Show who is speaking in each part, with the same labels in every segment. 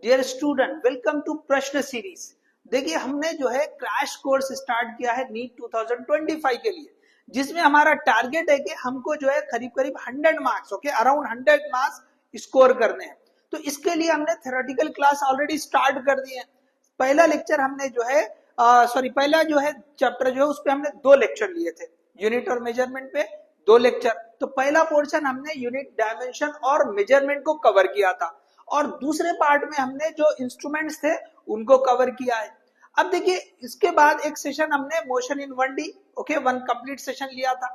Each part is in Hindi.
Speaker 1: डियर स्टूडेंट, वेलकम टू प्रश्न सीरीज। देखिए, हमने जो है क्रैश कोर्स स्टार्ट किया है नीट 2025 के लिए, जिसमें हमारा टारगेट है कि हमको जो है करीब करीब 100 marks, okay, around 100 marks score करने हैं। तो इसके लिए हमने थ्योरेटिकल क्लास ऑलरेडी स्टार्ट कर दी है। पहला लेक्चर हमने जो है पहला जो है चैप्टर जो है उस पे हमने 2 लेक्चर लिए थे, यूनिट और मेजरमेंट पे 2 लेक्चर। तो पहला पोर्शन हमने यूनिट, डायमेंशन और मेजरमेंट को कवर किया था, और दूसरे पार्ट में हमने जो इंस्ट्रूमेंट्स थे उनको कवर किया है। अब देखिए, इसके बाद एक सेशन हमने motion in 1D, okay, 1 complete session लिया था।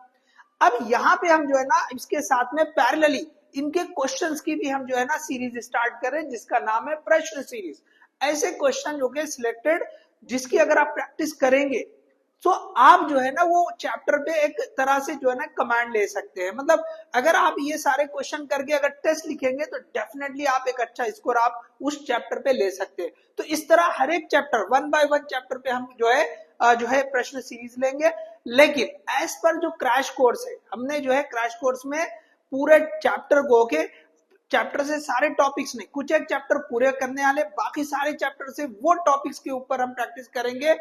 Speaker 1: अब यहाँ पे हम जो है ना इसके साथ में पैरेलली इनके क्वेश्चंस की भी हम जो है ना सीरीज स्टार्ट कर रहे हैं, जिसका नाम है प्रश्न सीरीज। ऐसे क्वेश्चन जो कि सिलेक्टेड, जिसकी अगर आप प्रैक्टिस करेंगे तो आप जो है ना वो चैप्टर पे एक तरह से जो है ना कमांड ले सकते हैं। मतलब अगर आप ये सारे क्वेश्चन करके अगर टेस्ट लिखेंगे तो डेफिनेटली आप एक अच्छा स्कोर आप उस चैप्टर पे ले सकते हैं। तो इस तरह हर एक चैप्टर 1 बाय 1 चैप्टर पे हम जो है प्रश्न सीरीज लेंगे। लेकिन एज पर जो क्रैश कोर्स है, हमने जो है क्रैश कोर्स में पूरे चैप्टर को के चैप्टर से सारे टॉपिक्स नहीं, कुछ एक चैप्टर पूरे करने वाले, बाकी सारे चैप्टर से वो टॉपिक्स के ऊपर हम प्रैक्टिस करेंगे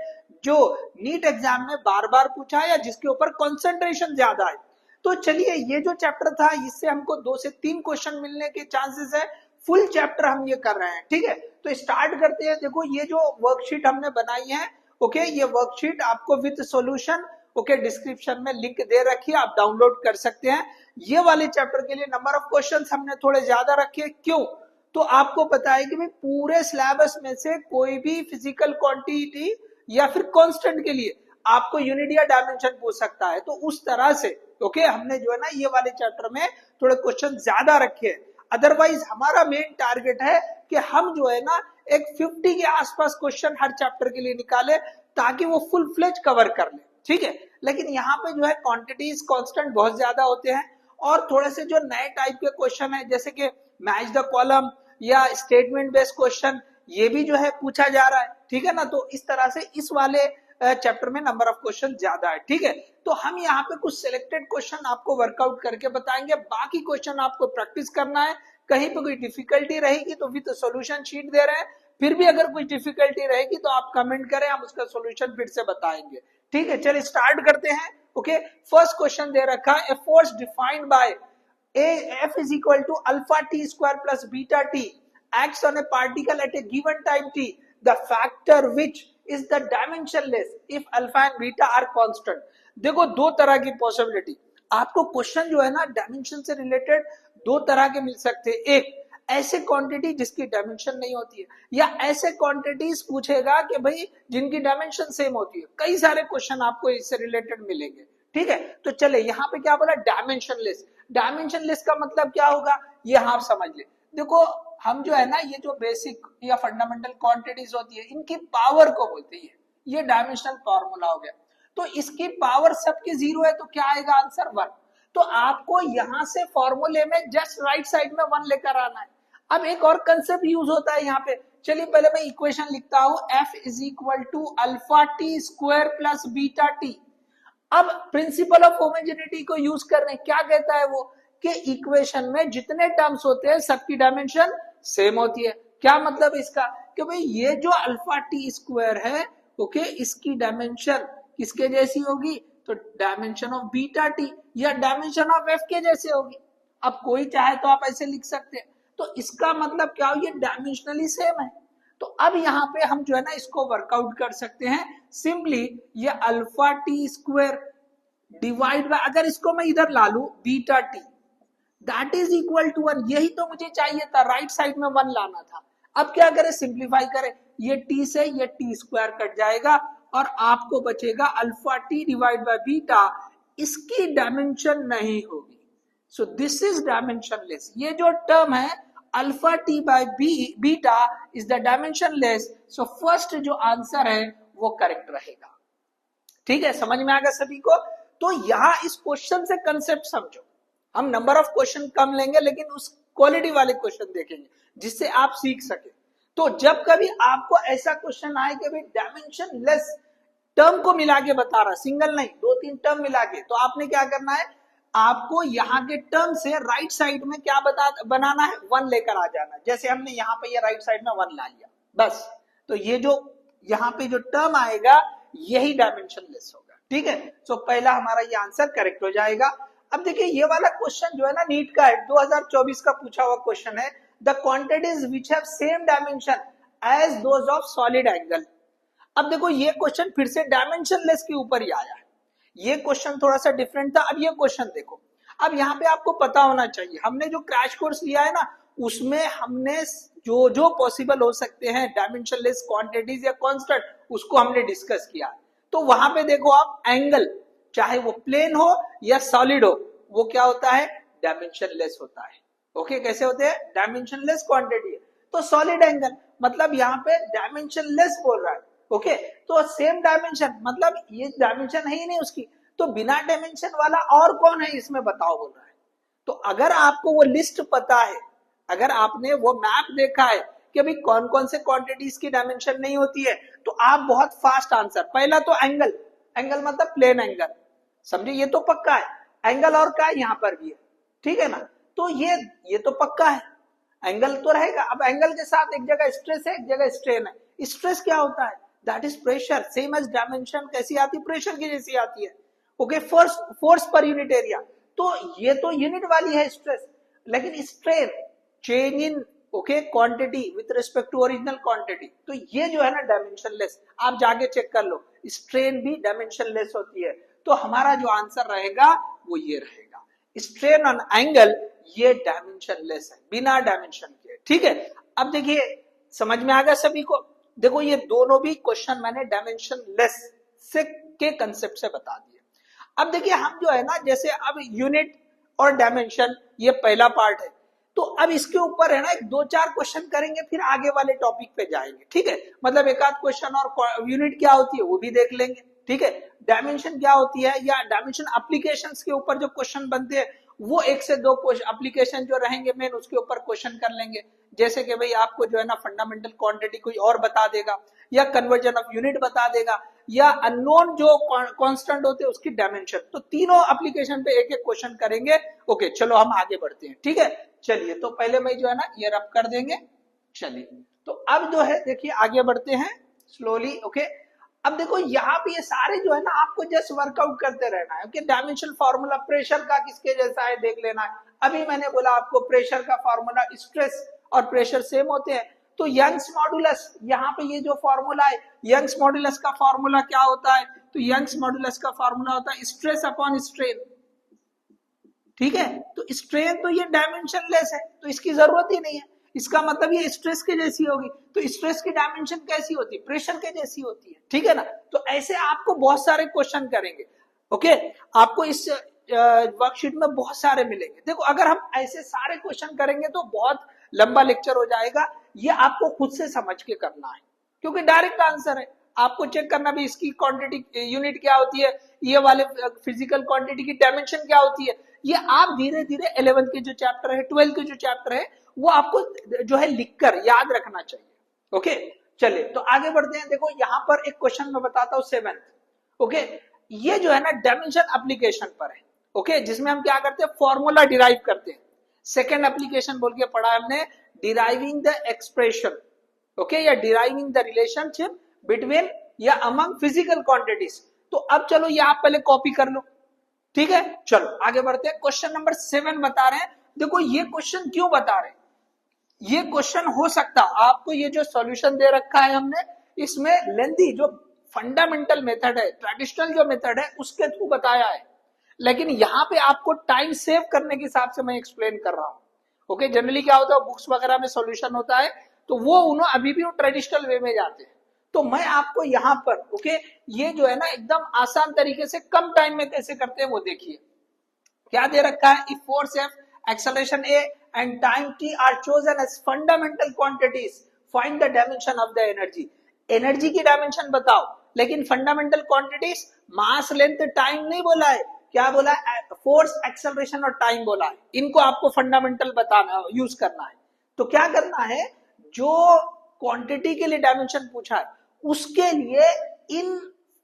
Speaker 1: जो नीट एग्जाम में बार बार पूछा है या जिसके ऊपर कंसंट्रेशन ज्यादा है। तो चलिए, ये जो चैप्टर था इससे हमको 2 से 3 क्वेश्चन मिलने के चांसेस है। फुल चैप्टर हम ये कर रहे हैं, ठीक है। तो स्टार्ट करते हैं। देखो, ये जो वर्कशीट हमने बनाई है, ओके, ये वर्कशीट आपको विद सॉल्यूशन, ओके, डिस्क्रिप्शन में लिंक दे रखी है, आप डाउनलोड कर सकते हैं। ये वाले चैप्टर के लिए नंबर ऑफ क्वेश्चंस हमने थोड़े ज्यादा रखे। क्यों? तो आपको पता है कि भाई पूरे सिलेबस में से कोई भी फिजिकल क्वांटिटी या फिर कांस्टेंट के लिए आपको यूनिट या डायमेंशन पूछ सकता है। तो उस तरह से ओके, हमने जो है ना ये वाले चैप्टर में थोड़े क्वेश्चन ज्यादा रखे हैं। अदरवाइज हमारा मेन टारगेट है कि हम जो है ना एक 50 के आसपास क्वेश्चन हर चैप्टर के लिए निकाले, ताकि वो फुल फ्लेज कवर कर ले, ठीक है। लेकिन यहाँ पे जो है क्वांटिटीज कांस्टेंट बहुत ज्यादा होते हैं, और थोड़े से जो नए टाइप के क्वेश्चन है, जैसे कि मैच द कॉलम या स्टेटमेंट बेस्ड क्वेश्चन, ये भी जो है पूछा जा रहा है, ठीक है ना। तो इस तरह से इस वाले चैप्टर में नंबर ऑफ क्वेश्चन ज्यादा है, ठीक है। तो हम यहाँ पे कुछ सिलेक्टेड क्वेश्चन आपको वर्कआउट करके बताएंगे, बाकी क्वेश्चन आपको प्रैक्टिस करना है। कहीं पे कोई डिफिकल्टी रहेगी तो विद सॉल्यूशन शीट दे रहे हैं, फिर भी अगर कुछ डिफिकल्टी रहेगी तो आप कमेंट करें, हम उसका सॉल्यूशन फिर से बताएंगे, ठीक है। चलिए स्टार्ट करते हैं। ओके, फर्स्ट क्वेश्चन दे रखा है, a force defined by F is equal to alpha t square plus beta t acts on a particle at a given time t. The factor which is the dimensionless if alpha and beta are constant. देखो, 2 तरह की पॉसिबिलिटी आपको क्वेश्चन जो है ना डायमेंशन से रिलेटेड 2 तरह के मिल सकते हैं। एक ऐसे क्वांटिटी जिसकी डायमेंशन नहीं होती है, या ऐसे क्वांटिटीज पूछेगा कि भाई जिनकी डायमेंशन सेम होती है। कई सारे क्वेश्चन आपको इससे रिलेटेड मिलेंगे, ठीक है। तो चले, यहाँ पे क्या बोला, डायमेंशनलेस। डायमेंशनलेस का मतलब क्या होगा, ये आप समझ ले। देखो, हम जो है ना ये जो बेसिक या फंडामेंटल क्वांटिटीज होती है, इनकी पावर को बोलते हैं, ये डायमेंशनल फॉर्मूला हो गया। तो इसकी पावर सबकी 0 है, तो क्या आएगा आंसर 1। तो आपको यहां से फॉर्मूले में जस्ट राइट साइड में 1 लेकर आना है। अब एक और कंसेप्ट यूज होता है यहाँ पे। चलिए पहले मैं इक्वेशन लिखता हूं, F is equal to alpha T square plus beta T. अब प्रिंसिपल ऑफ होमोजेनिटी को यूज कर रहे हैं। क्या कहता है वो, कि इक्वेशन में जितने टर्म्स होते हैं सबकी डायमेंशन सेम होती है। क्या मतलब इसका, कि भाई ये जो अल्फा टी स्क्वायर है, ओके, इसकी डायमेंशन किसके जैसी होगी, तो डायमेंशन ऑफ बीटा टी या डायमेंशन ऑफ एफ के जैसे होगी। अब कोई चाहे तो आप ऐसे लिख सकते हैं। तो इसका मतलब क्या हो, ये डायमेंशनली सेम है। तो अब यहाँ पे हम जो है ना इसको वर्कआउट कर सकते हैं। सिंपली ये alpha T square divide by, अगर इसको मैं इधर ला लू, beta T that is equal to 1। यही तो मुझे चाहिए था, राइट साइड में 1 लाना था। अब क्या करें, सिंप्लीफाई करें, ये टी से ये टी स्क्वायर कट जाएगा और आपको बचेगा alpha T divide by beta. इसकी डायमेंशन नहीं होगी, सो दिस इज डायमेंशनलेस। ये जो टर्म है alpha T by beta is the dimensionless. So first जो आंसर है वो करेक्ट रहेगा, ठीक है। समझ में आ गया सभी को। तो यहां इस क्वेश्चन से कंसेप्ट समझो। हम नंबर ऑफ क्वेश्चन कम लेंगे, लेकिन उस क्वालिटी वाले क्वेश्चन देखेंगे जिससे आप सीख सके। तो जब कभी आपको ऐसा क्वेश्चन आए कि भाई डायमेंशनलेस टर्म को मिला के बता रहा, सिंगल नहीं 2-3 टर्म मिला के, तो आपने क्या करना है, आपको यहाँ के टर्म से राइट साइड में क्या बनाना है, 1 लेकर आ जाना। जैसे हमने यहाँ पे ये राइट साइड में 1 ला लिया बस, तो ये जो यहाँ पे जो टर्म आएगा यही डायमेंशनलेस होगा। ठीक है, सो पहला हमारा ये आंसर करेक्ट हो जाएगा। अब देखिए ये वाला क्वेश्चन जो है ना नीट का है, 2024 का पूछा हुआ क्वेश्चन है, the quantities which have same dimension as those of solid angle. अब देखो ये क्वेश्चन फिर से डायमेंशनलेस के ऊपर ही आया है, ये क्वेश्चन थोड़ा सा डिफरेंट था। अब ये क्वेश्चन देखो, अब यहाँ पे आपको पता होना चाहिए, हमने जो क्रैश कोर्स लिया है ना उसमें हमने जो जो पॉसिबल हो सकते हैं डायमेंशनलेस क्वांटिटीज या कांस्टेंट उसको हमने डिस्कस किया। तो वहां पे देखो आप एंगल, चाहे वो प्लेन हो या सॉलिड हो, वो क्या होता है, डायमेंशनलेस होता है। ओके, कैसे होते हैं, डायमेंशनलेस क्वांटिटी है। तो सॉलिड एंगल मतलब यहाँ पे डायमेंशनलेस बोल रहा है। ओके, तो सेम डायमेंशन मतलब ये डायमेंशन है ही नहीं उसकी, तो बिना डायमेंशन वाला और कौन है इसमें बताओ बोल रहा है। तो अगर आपको वो लिस्ट पता है, अगर आपने वो मैप देखा है कि अभी कौन कौन से क्वांटिटीज की डायमेंशन नहीं होती है, तो आप बहुत फास्ट आंसर, पहला तो एंगल, एंगल मतलब प्लेन एंगल, समझे, ये तो पक्का है। एंगल और क्या है, यहाँ पर भी है, ठीक है ना, तो ये तो पक्का है, एंगल तो रहेगा। अब एंगल के साथ एक जगह स्ट्रेस है, एक जगह स्ट्रेन है। स्ट्रेस क्या होता है, that is pressure, same as dimension कैसी आती है, प्रेशर की जैसी आती है। ओके, फोर्स पर यूनिट एरिया, तो ये तो यूनिट वाली है स्ट्रेस, लेकिन strain change in okay quantity with respect to original quantity, तो ये जो है ना डायमेंशनलेस, आप जाके चेक कर लो, स्ट्रेन भी डायमेंशनलेस होती है। तो हमारा जो आंसर रहेगा वो ये रहेगा, स्ट्रेन ऑन एंगल ये डायमेंशनलेस है, बिना डायमेंशन के। ठीक है, अब देखिए समझ में आ गया सभी को। देखो ये दोनों भी क्वेश्चन मैंने डायमेंशनलेस से के कंसेप्ट से बता दिए। अब देखिए हम जो है ना, जैसे अब यूनिट और डायमेंशन ये पहला पार्ट है, तो अब इसके ऊपर है ना एक 2-4 क्वेश्चन करेंगे, फिर आगे वाले टॉपिक पे जाएंगे। ठीक है, मतलब एक आध क्वेश्चन और यूनिट क्या होती है वो भी देख लेंगे। ठीक है, डायमेंशन क्या होती है या डायमेंशन एप्लीकेशंस के ऊपर जो क्वेश्चन बनते हैं वो 1 से 2 एप्लीकेशन जो रहेंगे मेन उसके ऊपर क्वेश्चन कर लेंगे। जैसे कि भाई आपको जो है ना फंडामेंटल क्वांटिटी कोई और बता देगा, या कन्वर्जन ऑफ यूनिट बता देगा, या अननोन जो कांस्टेंट होते हैं उसकी डायमेंशन, तो तीनों एप्लीकेशन पे एक एक क्वेश्चन करेंगे। ओके चलो हम आगे बढ़ते हैं। ठीक है, चलिए तो पहले मैं जो है ना ये रब कर देंगे। चलिए तो अब जो है देखिए आगे बढ़ते हैं स्लोली। ओके, अब देखो यहाँ पे ये सारे जो है ना आपको जस्ट वर्कआउट करते रहना है। ओके, डायमेंशनल फार्मूला प्रेशर का किसके जैसा है देख लेना है। अभी मैंने बोला आपको प्रेशर का फार्मूला, स्ट्रेस और प्रेशर सेम होते हैं, तो यंग्स मॉडुलस, यहाँ पे ये जो फॉर्मूला है यंग्स मॉडुलस का फॉर्मूला क्या होता है, तो यंग्स मॉडुलस का फॉर्मूला होता है स्ट्रेस अपॉन स्ट्रेन। ठीक है, तो स्ट्रेन तो ये डायमेंशनलेस है तो इसकी जरूरत ही नहीं है, इसका मतलब ये स्ट्रेस के जैसी होगी, तो स्ट्रेस की डायमेंशन कैसी होती है, प्रेशर के जैसी होती है। ठीक है ना, तो ऐसे आपको बहुत सारे क्वेश्चन करेंगे। ओके, आपको इस वर्कशीट में बहुत सारे मिलेंगे। देखो अगर हम ऐसे सारे क्वेश्चन करेंगे तो बहुत लंबा लेक्चर हो जाएगा, ये आपको खुद से समझ के करना है क्योंकि डायरेक्ट आंसर है। आपको चेक करना भी इसकी क्वांटिटी यूनिट क्या होती है, ये वाले फिजिकल क्वांटिटी की डायमेंशन क्या होती है, ये आप धीरे धीरे 11th के जो चैप्टर है, 12th के जो चैप्टर है वो आपको जो है लिखकर याद रखना चाहिए। ओके, चलिए तो आगे बढ़ते हैं। देखो यहाँ पर एक क्वेश्चन मैं बताता हूँ 7th। ओके, ये जो है ना डायमेंशन एप्लीकेशन पर है। ओके, जिसमें हम क्या करते हैं, फॉर्मूला डिराइव करते हैं। सेकेंड एप्लीकेशन बोल के पढ़ा हमने, डिराइविंग द एक्सप्रेशन। ओके, या डिराइविंग द रिलेशनशिप बिटवीन या अमंग फिजिकल क्वांटिटीज। तो अब चलो ये आप पहले कॉपी कर लो। ठीक है, चलो आगे बढ़ते हैं। क्वेश्चन नंबर 7 बता रहे हैं। देखो ये क्वेश्चन क्यों बता रहे हैं, ये क्वेश्चन हो सकता आपको, ये जो सॉल्यूशन दे रखा है हमने इसमें लेंथी जो फंडामेंटल मेथड है, ट्रेडिशनल जो मेथड है उसके थ्रू बताया है, लेकिन यहाँ पे आपको टाइम सेव करने के हिसाब से मैं एक्सप्लेन कर रहा हूँ। ओके, जनरली क्या होता है बुक्स वगैरह में सॉल्यूशन होता है तो वो उन्होंने अभी भी वो ट्रेडिशनल वे में जाते हैं, तो मैं आपको यहाँ पर ओके ये जो है ना एकदम आसान तरीके से कम टाइम में कैसे करते हैं वो देखिए। क्या दे रखा है, if force F, acceleration A and time T are chosen as fundamental quantities, find the dimension of the energy. Energy की डायमेंशन बताओ, लेकिन fundamental quantities mass length time नहीं बोला है, क्या बोला है, फोर्स एक्सेलरेशन और टाइम बोला है। इनको आपको फंडामेंटल बताना यूज करना है। तो क्या करना है, जो क्वांटिटी के लिए डायमेंशन पूछा है उसके लिए इन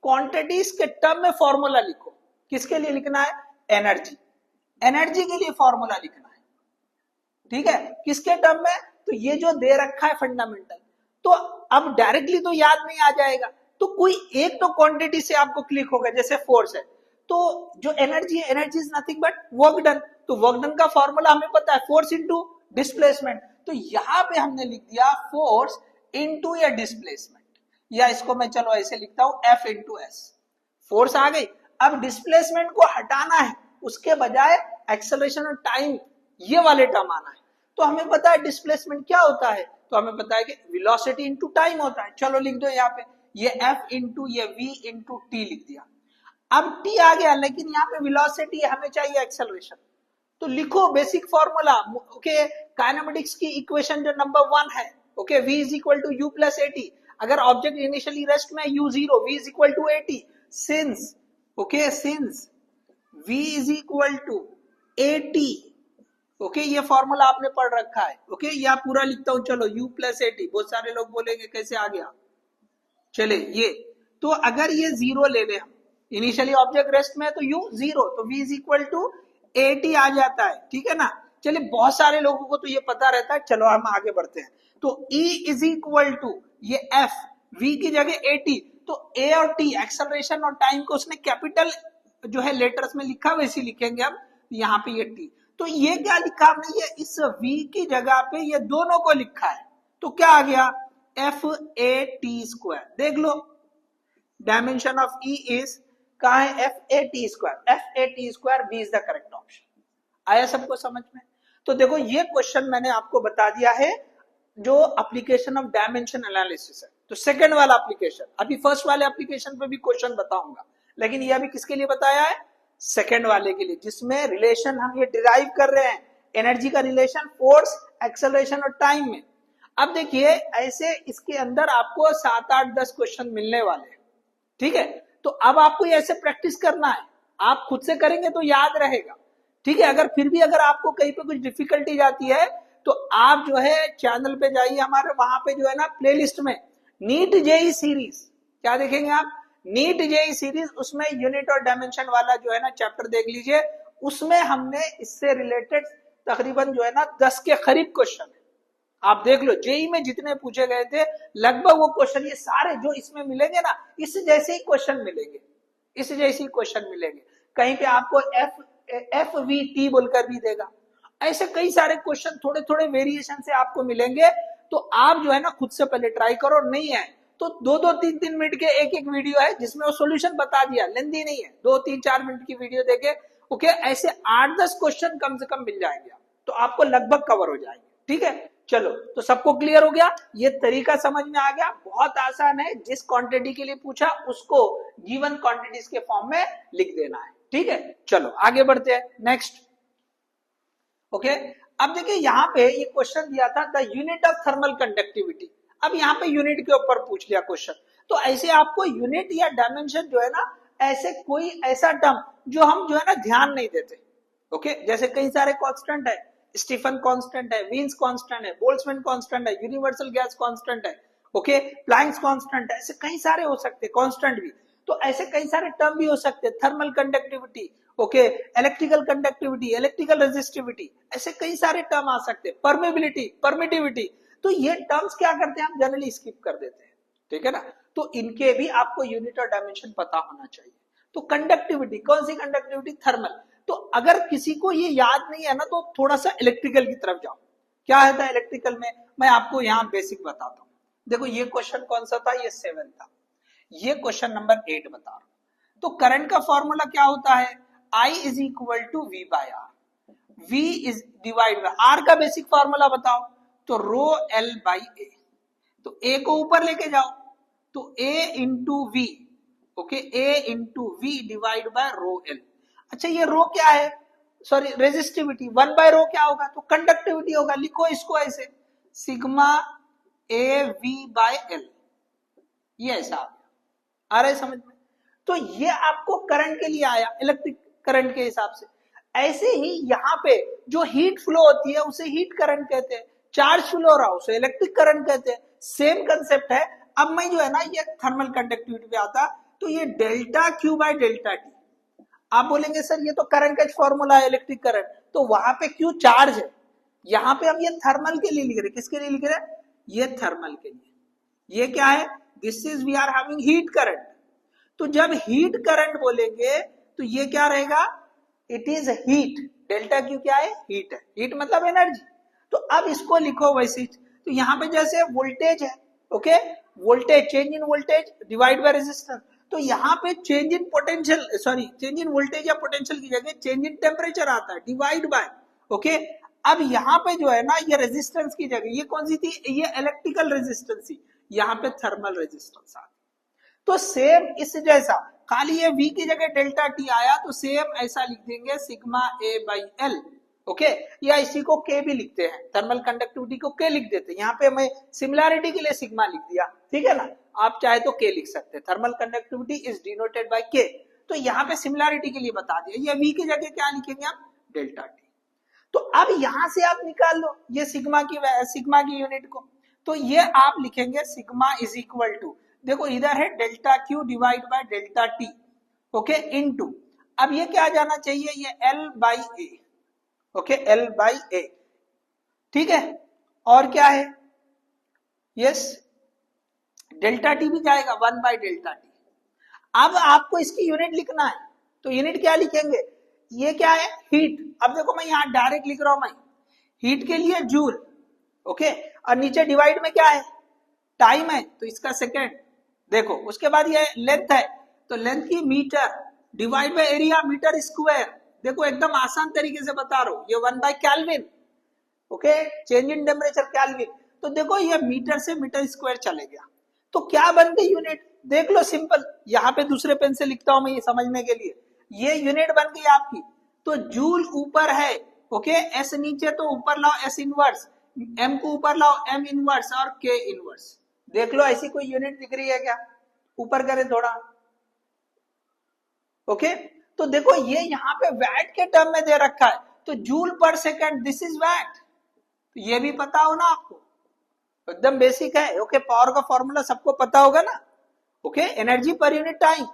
Speaker 1: क्वांटिटीज के टर्म में फॉर्मूला लिखो। किसके लिए लिखना है, एनर्जी। एनर्जी के लिए फॉर्मूला लिखना है, ठीक है, किसके टर्म में, तो ये जो दे रखा है फंडामेंटल, तो अब डायरेक्टली तो याद नहीं आ जाएगा, तो कोई एक तो क्वांटिटी से आपको क्लिक होगा, जैसे फोर्स है, तो जो एनर्जी है, energy is nothing but work done, तो वर्क डन का फॉर्मूला हमें पता है, फोर्स इनटू डिस्प्लेसमेंट, तो यहां पे हमने लिख दिया फोर्स इनटू या डिस्प्लेसमेंट, या इसको मैं चलो ऐसे लिखता हूं एफ इनटू एस, फोर्स आ गई। अब डिस्प्लेसमेंट को हटाना है, उसके बजाय एक्सेलरेशन और टाइम ये वाले टर्म आना है, तो हमें पता है डिस्प्लेसमेंट क्या होता है, तो हमें पता है कि वेलोसिटी इनटू टाइम होता है, चलो लिख दो यहाँ पे, ये एफ इनटू ये वी इनटू टी लिख दिया। अब टी आ गया, लेकिन यहाँ पे वेलोसिटी हमें चाहिए एक्सेलरेशन, तो लिखो बेसिक फॉर्मूला, ओके, काइनेमेटिक्स की इक्वेशन जो नंबर 1 है, okay, v is equal to U plus AT, अगर ऑब्जेक्ट इनिशियली रेस्ट में u 0, v is equal to AT, since okay, since v is equal to AT, okay, ये फॉर्मूला आपने पढ़ रखा है, ओके, या पूरा लिखता हूं, चलो u प्लस एटी, बहुत सारे लोग बोलेंगे कैसे आ गया, चले ये, तो अगर ये 0 ले ले हम, इनिशियली ऑब्जेक्ट रेस्ट में है तो u 0, तो v इज इक्वल टू 80 आ जाता है, ठीक है ना। चलिए बहुत सारे लोगों को तो ये पता रहता है, चलो हम आगे बढ़ते हैं, तो E इज इक्वल टू ये F, V की जगह 80, तो A और T एक्सेलरेशन और टाइम को उसने कैपिटल जो है लेटर्स में लिखा, वैसे लिखेंगे हम, यहाँ पे ये T, तो ये क्या लिखा हमने, ये इस V की जगह पे ये दोनों को लिखा है, तो क्या आ गया FAT², देख लो डायमेंशन ऑफ E इज कहा है FAT², B is the correct option. आया सबको समझ में, तो देखो ये क्वेश्चन मैंने आपको बता दिया है जो एप्लीकेशन ऑफ डायमेंशन एनालिसिस है, तो सेकंड वाला एप्लीकेशन, अभी फर्स्ट वाले एप्लीकेशन पे भी क्वेश्चन बताऊंगा, लेकिन ये अभी किसके लिए बताया है, सेकंड वाले के लिए, जिसमें रिलेशन हम ये डिराइव कर रहे हैं, एनर्जी का रिलेशन फोर्स, एक्सेलरेशन और टाइम में। अब देखिए ऐसे इसके अंदर आपको 7, 8, 10 क्वेश्चन मिलने वाले हैं, ठीक है, तो अब आपको ऐसे प्रैक्टिस करना है, आप खुद से करेंगे तो याद रहेगा, ठीक है, अगर फिर भी अगर आपको कहीं पे कुछ डिफिकल्टी जाती है तो आप जो है चैनल पे जाइए हमारे, वहां पे जो है ना प्लेलिस्ट में नीट जेई सीरीज, क्या देखेंगे आप, नीट जेई सीरीज, उसमें यूनिट और डायमेंशन वाला जो है ना चैप्टर देख लीजिए, उसमें हमने इससे रिलेटेड तकरीबन जो है ना 10 के करीब क्वेश्चन है, आप देख लो जेई में जितने पूछे गए थे लगभग वो क्वेश्चन ये सारे जो इसमें मिलेंगे ना, इस जैसे ही क्वेश्चन मिलेंगे, इस जैसे ही क्वेश्चन मिलेंगे, कहीं पे आपको FVT बोलकर भी देगा, ऐसे कई सारे क्वेश्चन थोड़े थोड़े वेरिएशन से आपको मिलेंगे, तो आप जो है ना खुद से पहले ट्राई करो, नहीं है तो 2-2, 3-3 मिनट के एक वीडियो है जिसमें वो सॉल्यूशन बता दिया, लेंदी नहीं है, 2-3-4 मिनट की वीडियो देखे, ओके, ऐसे 8-10 क्वेश्चन कम से कम मिल जाएंगे, तो आपको लगभग कवर हो जाएंगे, ठीक है। चलो तो सबको क्लियर हो गया, ये तरीका समझ में आ गया, बहुत आसान है, जिस क्वांटिटी के लिए पूछा उसको गिवन क्वांटिटीज के फॉर्म में लिख देना है, ठीक है। चलो आगे बढ़ते हैं, नेक्स्ट, ओके, अब देखिए यहाँ पे ये क्वेश्चन दिया था the unit of thermal conductivity, अब यहाँ पे यूनिट के ऊपर पूछ लिया क्वेश्चन, तो ऐसे आपको यूनिट या डायमेंशन जो है ना, ऐसे कोई ऐसा टर्म जो हम जो है ना ध्यान नहीं देते, ओके, जैसे कई सारे कांस्टेंट है, स्टीफन कांस्टेंट है, वीन्स कांस्टेंट है, बोल्ट्जमैन कांस्टेंट है, यूनिवर्सल गैस कांस्टेंट है, ओके, प्लैंक्स कांस्टेंट है, ऐसे कई सारे हो सकते हैं कांस्टेंट भी, तो ऐसे कई सारे टर्म भी हो सकते हैं, thermal conductivity, okay, electrical conductivity, electrical resistivity, ऐसे कई सारे टर्म आ सकते हैं, परमेबिलिटी, परमिटिविटी, तो ये टर्म्स क्या करते हैं हम जनरली स्किप कर देते हैं, ठीक है ना, तो इनके भी आपको यूनिट और डायमेंशन पता होना चाहिए। तो कंडक्टिविटी, कौन सी कंडक्टिविटी, थर्मल, तो अगर किसी को ये याद नहीं है ना तो थोड़ा सा इलेक्ट्रिकल की तरफ जाओ, क्या है इलेक्ट्रिकल में, मैं आपको यहाँ बेसिक बताता हूँ, देखो ये क्वेश्चन कौन सा था, ये 7 था, ये क्वेश्चन नंबर 8 बता रहा हूं, तो करंट का फॉर्मूला क्या होता है, I is equal to V by R, V is divide by R का बेसिक फॉर्मूला बताओ, तो रो L बाई A, तो A को ऊपर लेके जाओ, तो A into V, okay, A into V divide by rho L, अच्छा ये रो क्या है, सॉरी रेजिस्टिविटी, 1 बाय रो क्या होगा, तो कंडक्टिविटी होगा, लिखो इसको ऐसे, सिग्मा AV बाय L, ये ऐसा आ रहा है समझ में, तो ये आपको करंट के लिए आया, इलेक्ट्रिक करंट के हिसाब से। ऐसे ही यहाँ पे जो हीट फ्लो होती है उसे हीट करंट कहते हैं, चार्ज फ्लो हो रहा है उसे इलेक्ट्रिक करंट कहते हैं, सेम कंसेप्ट है। अब मैं जो है ना ये थर्मल कंडक्टिविटी पे आता, तो ये delta Q by delta T, आप बोलेंगे सर ये तो करंट का फॉर्मूला है, इलेक्ट्रिक करंट, तो वहां पे क्यों चार्ज है? यहाँ पे हम ये थर्मल के लिए लिख रहे हैं। किसके लिए लिख रहे हैं? ये थर्मल के लिए। ये क्या है? This is we are having heat current. तो जब हीट करंट बोलेंगे तो ये क्या रहेगा? It is heat. Delta Q क्या है? हीट है। हीट मतलब एनर्जी। तो अब इसको लिखो वैसे। तो यहाँ पे जैसे वोल्टेज है, okay, voltage, change in voltage divide by resistance. तो यहाँ पे change in potential, sorry, change in voltage या पोटेंशियल की जगह चेंज इन टेम्परेचर आता है, डिवाइड बाय, ओके। अब यहाँ पे जो है ना, ये रेजिस्टेंस की जगह ये कौन सी थी? ये इलेक्ट्रिकल रेजिस्टेंस थी, यहाँ पे थर्मल रेजिस्टेंस आ। तो सेम इस जैसा, खाली ये V की जगह डेल्टा T आया तो सेम ऐसा लिख देंगे sigma A by L, okay. या इसी को K भी लिखते हैं, थर्मल कंडक्टिविटी को K लिख देते हैं। यहाँ पे मैं सिमिलैरिटी के लिए सिग्मा लिख दिया, ठीक है ना। आप चाहे तो K लिख सकते हैं, thermal conductivity is denoted by K। तो यहाँ पे सिमिलैरिटी के लिए बता दिया, ये V की जगह क्या लिखेंगे आप? Delta T। तो अब यहां से आप निकाल लो ये सिग्मा की यूनिट को। तो ये आप लिखेंगे सिग्मा इज इक्वल टू, देखो इधर है delta q divide by delta t, okay, into, अब ये क्या जाना चाहिए? ये L by A, okay, L by A, ठीक है। और क्या है? यस, डेल्टा टी भी जाएगा 1 बाई डेल्टा टी। अब आपको इसकी यूनिट लिखना है, तो यूनिट क्या लिखेंगे? ये क्या है? हीट। अब देखो मैं यहाँ डायरेक्ट लिख रहा हूं, मैं हीट के लिए जूल, ओके, और नीचे डिवाइड में क्या है? टाइम है, तो इसका सेकेंड। देखो उसके बाद ये लेंथ है, तो लेंथ की metre divide by area metre square. देखो एकदम आसान तरीके से बता रहा हूं, ये 1 by Kelvin, okay, change in temperature Kelvin. तो देखो ये मीटर से मीटर स्क्वायर चले गया, तो क्या बन गई यूनिट? देख लो सिंपल, यहाँ पे दूसरे पेन से लिखता हूं मैं ये समझने के लिए। ये यूनिट बन गई आपकी, तो जूल ऊपर है, ओके, एस नीचे, तो ऊपर लाओ एस इनवर्स, एम को ऊपर लाओ एम इनवर्स और के इनवर्स। देख लो ऐसी कोई यूनिट दिख रही है क्या? ऊपर करें थोड़ा, ओके। तो देखो ये यहाँ पे वैट के टर्म में दे रखा है, तो joule per second, this is VAT. तो ये भी पता हो ना आपको, एकदम बेसिक है, ओके। पावर का फॉर्मूला सबको पता होगा ना, okay. Energy per unit time,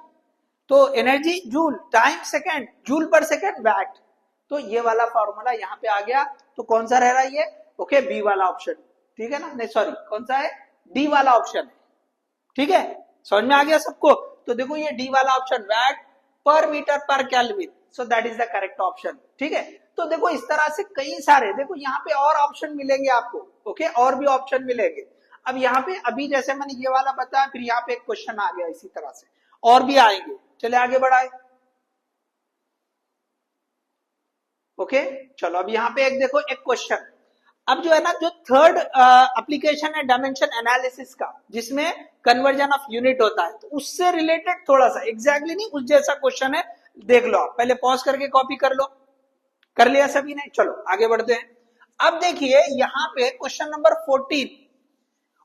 Speaker 1: तो energy joule, time second, joule per second watt. तो ये वाला फॉर्मूला यहाँ पे आ गया। तो कौन सा रह रहा है ये? ओके, बी वाला ऑप्शन, ठीक है ना। नहीं सॉरी, कौन सा है? डी वाला ऑप्शन है, ठीक है। समझ में आ गया सबको? तो देखो ये डी वाला option, watt per metre per Kelvin, so that is the correct option, ठीक है। तो देखो इस तरह से कई सारे, देखो यहाँ पे और ऑप्शन मिलेंगे आपको, ओके, और भी ऑप्शन मिलेंगे। अब यहाँ पे अभी जैसे मैंने ये वाला बताया, फिर यहाँ पे एक क्वेश्चन आ गया इसी तरह से, और भी आएंगे। चले आगे बढ़ाए, ओके। चलो अब यहाँ पे एक देखो एक क्वेश्चन। अब जो है ना, जो थर्ड एप्लीकेशन है डायमेंशन एनालिसिस का, जिसमें कन्वर्जन ऑफ यूनिट होता है, तो उससे रिलेटेड थोड़ा सा, एग्जैक्टली नहीं उस जैसा क्वेश्चन है। देख लो आप, पहले पॉज करके कॉपी कर लो। कर लिया सभी ने? चलो आगे बढ़ते हैं। अब देखिए यहाँ पे question number 14,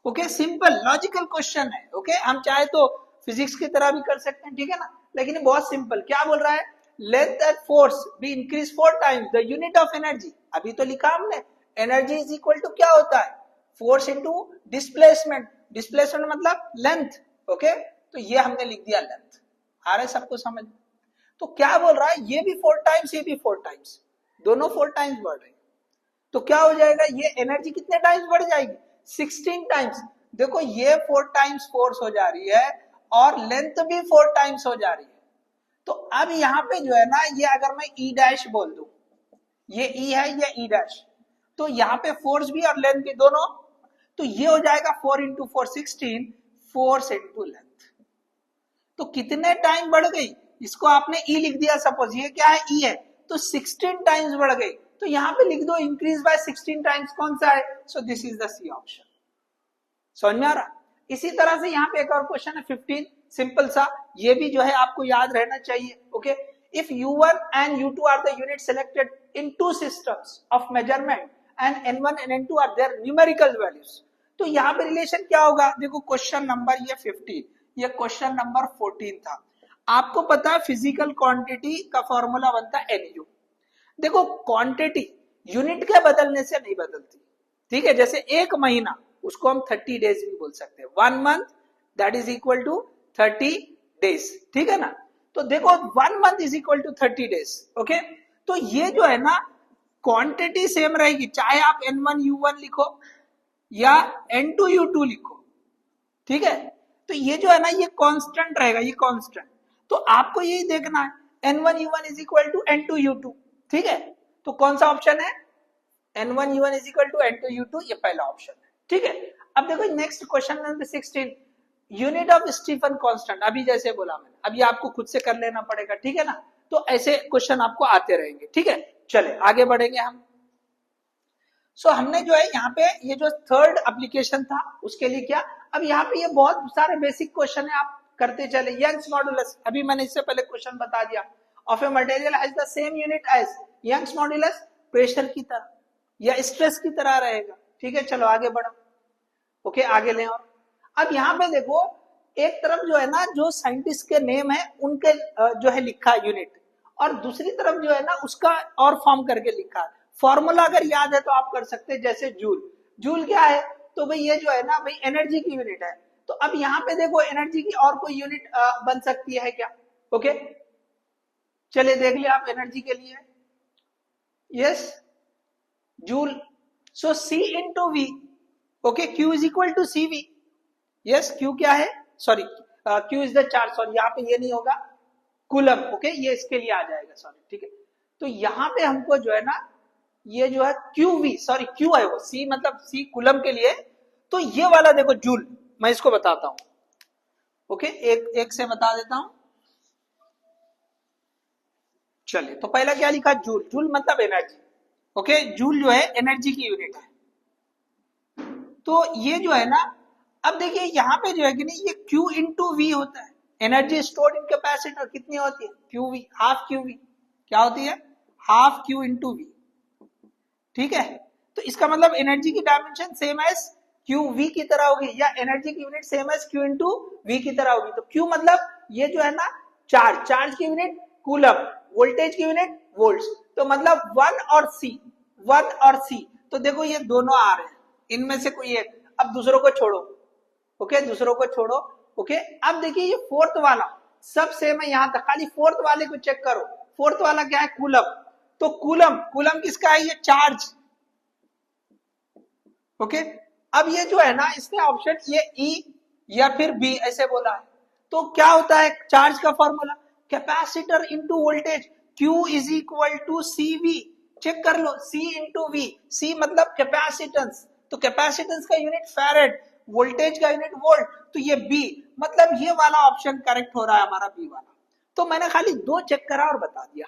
Speaker 1: okay, simple logical question है, ओके। हम चाहे तो फिजिक्स की तरह भी कर सकते हैं, ठीक है ना, लेकिन बहुत सिंपल। क्या बोल रहा है? Length at force be increase 4 times the unit of energy. अभी तो लिखा हमने, एनर्जी इज इक्वल टू क्या होता है? Force into displacement. डिस्प्लेसमेंट मतलब लेंथ, ओके। तो ये हमने लिख दिया लेंथ। आ रहा है सबको समझ? तो क्या बोल रहा है? ये भी 4 टाइम्स, ये भी 4 टाइम्स, दोनों 4 टाइम्स बढ़ रहे हैं। तो क्या हो जाएगा? ये एनर्जी कितने टाइम्स बढ़ जाएगी? 16 टाइम्स। देखो ये 4 टाइम्स फोर्स हो जा रही है और लेंथ भी 4 टाइम्स हो जा रही है। तो अब यहाँ पे जो है ना, ये अगर मैं ई डैश बोल दूं, ये ई है, ये ई डैश, तो यहाँ पे फोर्स भी और लेंथ भी दोनों, तो ये हो जाएगा 4 इंटू 4 16, फोर्स इंटू लेंथ। तो कितने टाइम बढ़ गई? इसको आपने ई लिख दिया, सपोज ये क्या है? ई है, तो 16 टाइम्स बढ़ गई। तो यहाँ पे लिख दो इंक्रीज बाय 16 टाइम्स, कौन सा है? So this is the C option. समझ में आ रहा? इसी तरह से यहाँ पे एक और क्वेश्चन है 15, सिंपल सा, ये भी जो है आपको याद रहना चाहिए, okay. If U1 and U2 are the units selected in two systems of measurement and N1 and N2 are their numerical values, तो यहाँ पे रिलेशन क्या होगा? देखो क्वेश्चन नंबर ये 15, ये क्वेश्चन नंबर 14 था। आपको पता है फिजिकल क्वांटिटी का फॉर्मूला बनता है NU। देखो क्वांटिटी यूनिट के बदलने से नहीं बदलती, ठीक है। जैसे एक महीना, उसको हम 30 डेज भी बोल सकते हैं। 1 month that is equal to 30 days, ठीक है ना। तो देखो 1 month is equal to 30 days. Okay, तो ये जो है ना क्वांटिटी सेम रहेगी, चाहे आप N1U1 लिखो या N2U2 लिखो, ठीक है। तो ये जो है ना ये कांस्टेंट रहेगा, ये कांस्टेंट। तो आपको यही देखना है N1U1 is equal to N2U2, ठीक है। तो कौन सा ऑप्शन है? N1U1 is equal to N2U2, ये पहला ऑप्शन है, ठीक है। अब देखो next question number 16, unit of Stefan constant. अभी जैसे बोला मैंने, अभी आपको खुद से कर लेना पड़ेगा, ठीक है ना। तो ऐसे क्वेश्चन आपको आते रहेंगे, ठीक है। चले आगे बढ़ेंगे हम। सो हमने जो है यहाँ पे ये जो थर्ड एप्लीकेशन था उसके लिए क्या, अब यहाँ पे ये बहुत सारे बेसिक क्वेश्चन है, आप करते चले। यंग्स मॉडुलस, अभी मैंने इससे पहले क्वेश्चन बता दिया, of a material has the same unit as Young's modulus, pressure की तरह या स्ट्रेस की तरह रहेगा, ठीक है। चलो आगे बढ़ो, ओके आगे लें। और अब यहाँ पे देखो एक तरफ जो है ना जो साइंटिस्ट के नेम है उनके जो है लिखा यूनिट, और दूसरी तरफ जो है ना उसका और फॉर्म करके लिखा है। फॉर्मूला अगर याद है तो आप कर सकते हैं, जैसे जूल। जूल क्या है? तो भाई ये जो है ना भाई एनर्जी की यूनिट है। तो अब यहाँ पे देखो एनर्जी की और कोई यूनिट बन सकती है क्या? ओके चलिए देख लिया आप एनर्जी के लिए, yes joule. So C into V, okay Q is equal to CV, yes Q क्या है, sorry Q is the charge, sorry यहाँ पे ये नहीं होगा, कूलम, ओके ये इसके लिए आ जाएगा, सॉरी ठीक है। तो यहाँ पे हमको जो है ना ये जो है QV, सॉरी Q है वो, C मतलब C कूलम के लिए। तो ये वाला देखो जूल, मैं इसको बताता हूं, ओके एक एक से बता देता हूं। चलिए तो पहला क्या लिखा, जूल। जूल मतलब एनर्जी, ओके जूल जो है एनर्जी की यूनिट है। तो ये जो है ना, अब देखिए यहाँ पे जो है कि नहीं ये Q इंटू वी होता है। एनर्जी स्टोर्ड इन कैपेसिटर कितनी होती है? QV, half QV। क्या होती है? हाफ Q इंटू वी, ठीक है। तो इसका मतलब एनर्जी की डायमेंशन सेम एज QV की तरह होगी, या एनर्जी की unit same as Q into V की तरह होगी। तो Q मतलब ये जो है ना चार्ज, चार्ज की यूनिट कूलम, वोल्टेज की यूनिट वोल्ट्स। तो मतलब 1 और C, तो देखो ये दोनों आ रहे हैं, इनमें से कोई एक। अब दूसरों को छोड़ो, ओके दूसरों को छोड़ो, ओके। अब देखिए ये फोर्थ वाला सब सेम है यहां तक, खाली फोर्थ वाले को चेक करो। फोर्थ वाला क्या है? कूलम। तो कूलम, कूलम किसका है? ये चार्ज, ओके। अब ये जो है ना इसने ऑप्शन ये E या फिर B ऐसे बोला है। तो क्या होता है चार्ज का formula? Capacitor into voltage, Q is equal to CV। Check कर लो, C इंटू V, C मतलब कैपेसिटेंस, तो कैपेसिटेंस का यूनिट फैरेड, वोल्टेज का यूनिट वोल्ट। तो ये B मतलब ये वाला ऑप्शन करेक्ट हो रहा है हमारा, B वाला। तो मैंने खाली 2 चेक करा और बता दिया।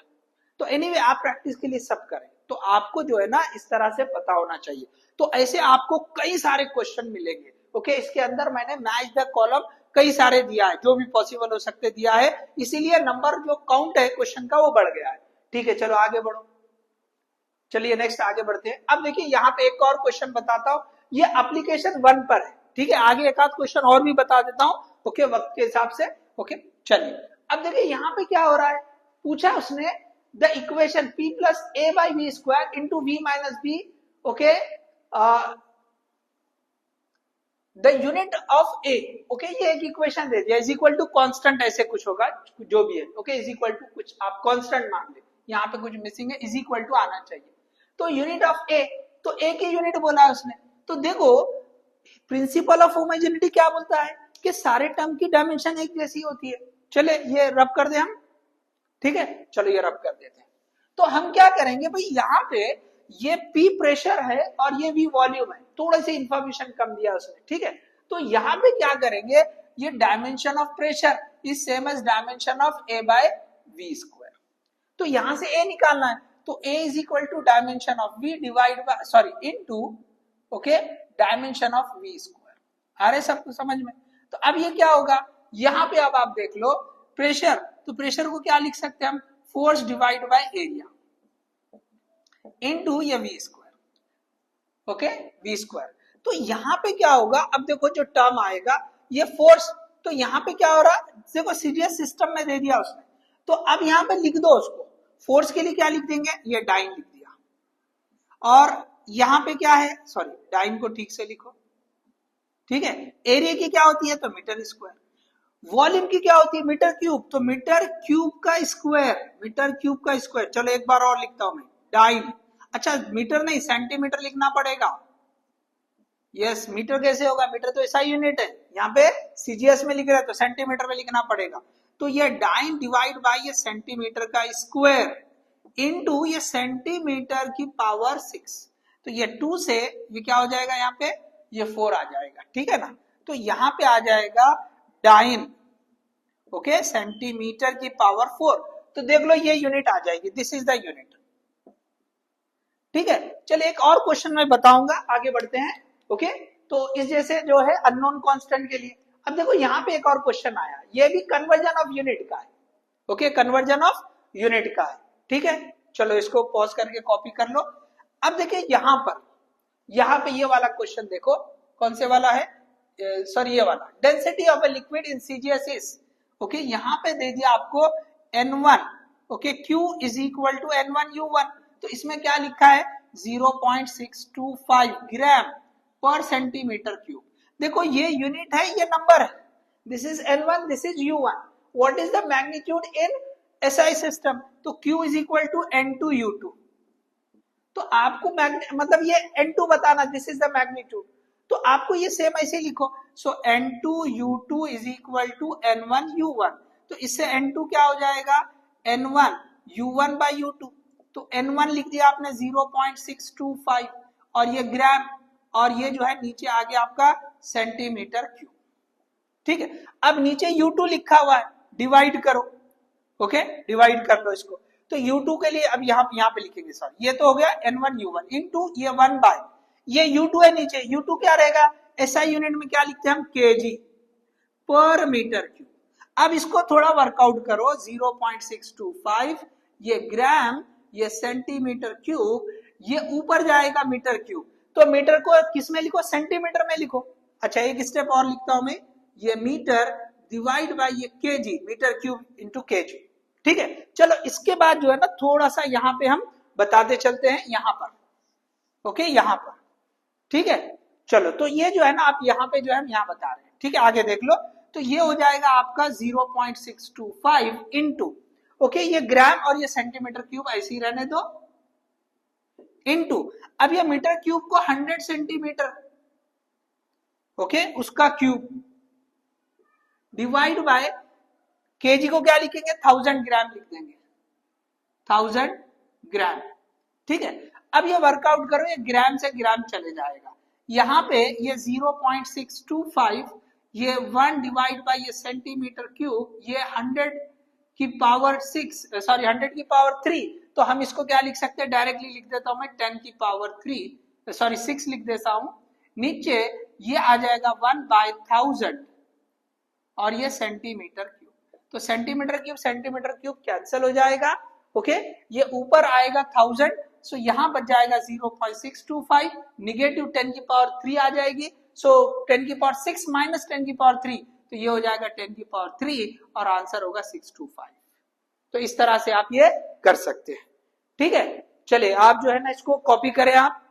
Speaker 1: तो एनीवे आप प्रैक्टिस के लिए सब करें, तो आपको जो है ना इस तरह से पता होना चाहिए। तो ऐसे आपको कई सारे क्वेश्चन मिलेंगे, ओके। इसके अंदर मैंने मैच द कॉलम कई सारे दिया है, जो भी पॉसिबल हो सकते दिया है, इसीलिए नंबर जो काउंट है क्वेश्चन का वो बढ़ गया है, ठीक है। चलो आगे बढ़ो, चलिए नेक्स्ट आगे बढ़ते हैं। अब देखिए यहाँ पे एक और क्वेश्चन बताता हूँ, ये एप्लीकेशन 1 पर है, ठीक है। आगे एक आध क्वेश्चन और भी बता देता हूँ, ओके वक्त के हिसाब से, ओके चलिए। अब देखिए यहाँ पे क्या हो रहा है, पूछा उसने the equation P plus A by V square into V minus B, okay the unit of A, okay ये एक इक्वेशन दे दिया, इज इक्वल टू कांस्टेंट ऐसे कुछ होगा, जो भी है, ओके इज इक्वल टू कुछ आप कांस्टेंट मान ले, यहाँ पे कुछ मिसिंग है, इज इक्वल टू आना चाहिए। तो यूनिट ऑफ A, तो A की यूनिट बोला है उसने। तो देखो प्रिंसिपल ऑफ होमोजेनिटी क्या बोलता है कि सारे टर्म की डायमेंशन एक जैसी होती है। चले ये रब कर दे हम, ठीक है चलो ये रब कर देते हैं। तो हम क्या करेंगे भाई, यहाँ पे ये P प्रेशर है और ये V वॉल्यूम है, थोड़ा सी इंफॉर्मेशन कम दिया उसने, ठीक है। तो यहाँ पे क्या करेंगे, ये dimension of pressure is same as dimension of A by V square. तो यहां से A निकालना है, तो A is equal to dimension of V divide by sorry into okay dimension of V square. आ रहे सबको समझ में? तो अब ये क्या होगा, यहाँ पे अब आप देख लो प्रेशर, तो प्रेशर को क्या लिख सकते हैं हम, force divide by area into ये V square, okay V square. तो यहाँ पे क्या होगा, अब देखो जो टर्म आएगा ये फोर्स, तो यहाँ पे क्या हो रहा है, देखो सीरियस सिस्टम में दे दिया उसने, तो अब यहाँ पे लिख दो उसको, फोर्स के लिए क्या लिख देंगे, ये डाइन लिख दिया। और यहाँ पे क्या है, सॉरी डाइन को ठीक से लिखो, ठीक है। एरिया की क्या होती है, तो मीटर स्क्वायर। वॉल्यूम की क्या होती है? Metre cube. तो मीटर क्यूब का स्क्वायर, मीटर क्यूब का स्क्वायर। चलो एक बार और लिखता हूं मैं, डाइन। अच्छा मीटर नहीं, सेंटीमीटर लिखना पड़ेगा। यस, मीटर कैसे होगा? मीटर तो ऐसा यूनिट है, यहाँ पे सीजीएस में लिख रहे हैं तो सेंटीमीटर में लिखना पड़ेगा। तो ये डाइन डिवाइड बाय ये सेंटीमीटर का स्क्वायर इनटू ये सेंटीमीटर की पावर 6। तो ये 2 से ये क्या हो जाएगा यहाँ पे? ये 4 आ जाएगा, ठीक है ना। तो यहाँ पे आ जाएगा डाइन, ओके, सेंटीमीटर की पावर 4। तो देख लो ये यूनिट आ जाएगी, दिस इज द यूनिट, ठीक है। चलिए एक और क्वेश्चन मैं बताऊंगा, आगे बढ़ते हैं। ओके, तो इस जैसे जो है अननोन कांस्टेंट के लिए, अब देखो यहाँ पे एक और क्वेश्चन आया, ये भी कन्वर्जन ऑफ यूनिट का है। ओके, कन्वर्जन ऑफ यूनिट का है, ठीक है। चलो इसको पॉज करके कॉपी कर लो। अब देखिए यहाँ पर, यहाँ पे ये वाला क्वेश्चन देखो, कौन से वाला है? सॉरी ये वाला, density of a liquid in CGS is, okay, यहाँ पे दे दिया आपको N1, okay, Q is equal to N1U1। तो इसमें क्या लिखा है? 0.625 ग्राम पर सेंटीमीटर क्यूब। देखो ये यूनिट है, ये नंबर है, this is N1, this is U1। What is the magnitude in SI system? तो Q is equal to N2U2। तो आपको मतलब ये N2 बताना, दिस इज द मैग्नीट्यूड। तो आपको ये सेम ऐसे लिखो, सो N2U2 is equal to N1U1। तो इससे N2 क्या हो जाएगा? N1U1 by U2। तो N1 लिख दिया आपने 0.625, और ये ग्राम, और ये जो है नीचे आ गया आपका सेंटीमीटर क्यूब, ठीक है। अब नीचे U2 लिखा हुआ है, डिवाइड करो, ओके, डिवाइड कर लो इसको। तो U2 के लिए अब यहाँ पे लिखेंगे, सॉरी, ये तो हो गया N1U1 इनटू ये 1 बाय ये U2 है नीचे, U2 क्या रहेगा? SI यूनिट में क्या लिखते हैं हम? kg पर मीटर क्यूब। अब इसको थोड़ा वर्कआउट करो, 0.625 ये ग्राम, ये सेंटीमीटर क्यूब, ये ऊपर जाएगा मीटर क्यूब। तो मीटर को किस में लिखो? सेंटीमीटर में लिखो। अच्छा एक स्टेप और लिखता हूं मैं, ये मीटर डिवाइड बाय ये KG, metre cube into KG, ठीक है। चलो इसके बाद जो है ना थोड़ा सा यहाँ पे हम बताते चलते हैं, यहाँ पर, ओके, यहाँ पर, ठीक है। चलो तो ये जो है ना आप यहाँ पे जो है हम यहाँ बता रहे हैं, ठीक है, आगे देख लो। तो ये हो जाएगा आपका 0.625 इंटू, ओके, ये ग्राम और ये सेंटीमीटर क्यूब ऐसे ही रहने दो, इंटू, अब ये मीटर क्यूब को 100 सेंटीमीटर, ओके, उसका क्यूब, डिवाइड बाय केजी को क्या लिखेंगे? 1000 ग्राम लिख देंगे, 1000 ग्राम, ठीक है। अब ये वर्कआउट करो, ये ग्राम से ग्राम चले जाएगा, यहाँ पे ये 0.625, ये 1 डिवाइड बाय ये सेंटीमीटर क्यूब, ये 100 की पावर 6, सॉरी 100 की पावर 3। तो हम इसको क्या लिख सकते हैं? डायरेक्टली लिख देता हूं मैं 10 की पावर 3, सॉरी 6 लिख देता हूं। नीचे ये आ जाएगा 1 बाय 1000, और ये सेंटीमीटर क्यूब। तो सेंटीमीटर क्यूब कैंसिल हो जाएगा, ओके, ये ऊपर आएगा 1000, सो यहां बच जाएगा 0.625, निगेटिव 10 की पावर 3 आ जाएगी, सो 10 की पावर 6 माइनस 10 की पावर 3, तो ये हो जाएगा 10 की पावर 3, और आंसर होगा 625। तो इस तरह से आप ये कर सकते हैं, ठीक है। चलिए आप जो है ना इसको कॉपी करें आप,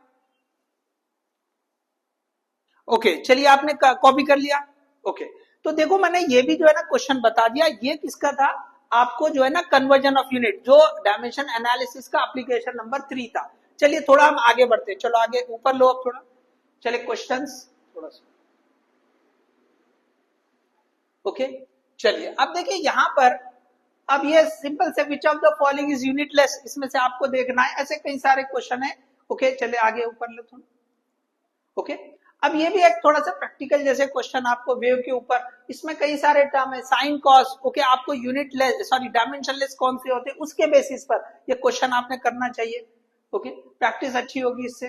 Speaker 1: ओके, चलिए आपने कॉपी कर लिया, ओके। तो देखो मैंने ये भी जो है ना क्वेश्चन बता दिया, ये किसका था? आपको जो है ना कन्वर्जन ऑफ यूनिट, जो डायमेंशन एनालिसिस का एप्लीकेशन नंबर 3 था। चलिए थोड़ा हम आगे बढ़ते हैं, चलो आगे ऊपर लो अब थोड़ा, चलिए क्वेश्चंस थोड़ा सा, ओके। चलिए अब देखिए यहाँ पर, अब ये सिंपल से which of the following is unitless, इसमें से आपको देखना है, ऐसे कई सारे क्वेश्चन है, ओके। चलिए आगे ऊपर लो थोड़ा, ओके। अब ये भी एक थोड़ा सा प्रैक्टिकल जैसे क्वेश्चन आपको वेव के ऊपर, इसमें कई सारे टर्म है, साइन कॉस, ओके, आपको यूनिटलेस सॉरी डायमेंशनलेस कौन से होते हैं उसके बेसिस पर ये क्वेश्चन आपने करना चाहिए, ओके, प्रैक्टिस अच्छी होगी इससे,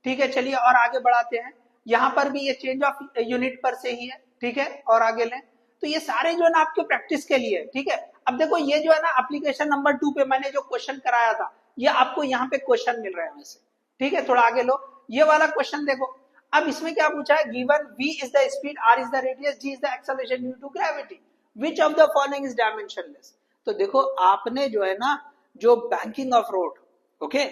Speaker 1: ठीक है। चलिए और आगे बढ़ाते हैं, यहाँ पर भी ये चेंज ऑफ यूनिट पर से ही है, ठीक है, और आगे लें। तो ये सारे जो है ना आपके प्रैक्टिस के लिए, ठीक है। अब देखो ये जो है ना एप्लीकेशन नंबर 2 पे मैंने जो क्वेश्चन कराया था, ये आपको यहाँ पे क्वेश्चन मिल रहे हैं वैसे, ठीक है। थोड़ा आगे लो, ये वाला क्वेश्चन देखो। अब इसमें क्या पूछा है? Given v is the speed, r is the radius, g is the acceleration due to gravity, which of the following is dimensionless? तो देखो आपने जो है ना जो बैंकिंग ऑफ रोड, ओके,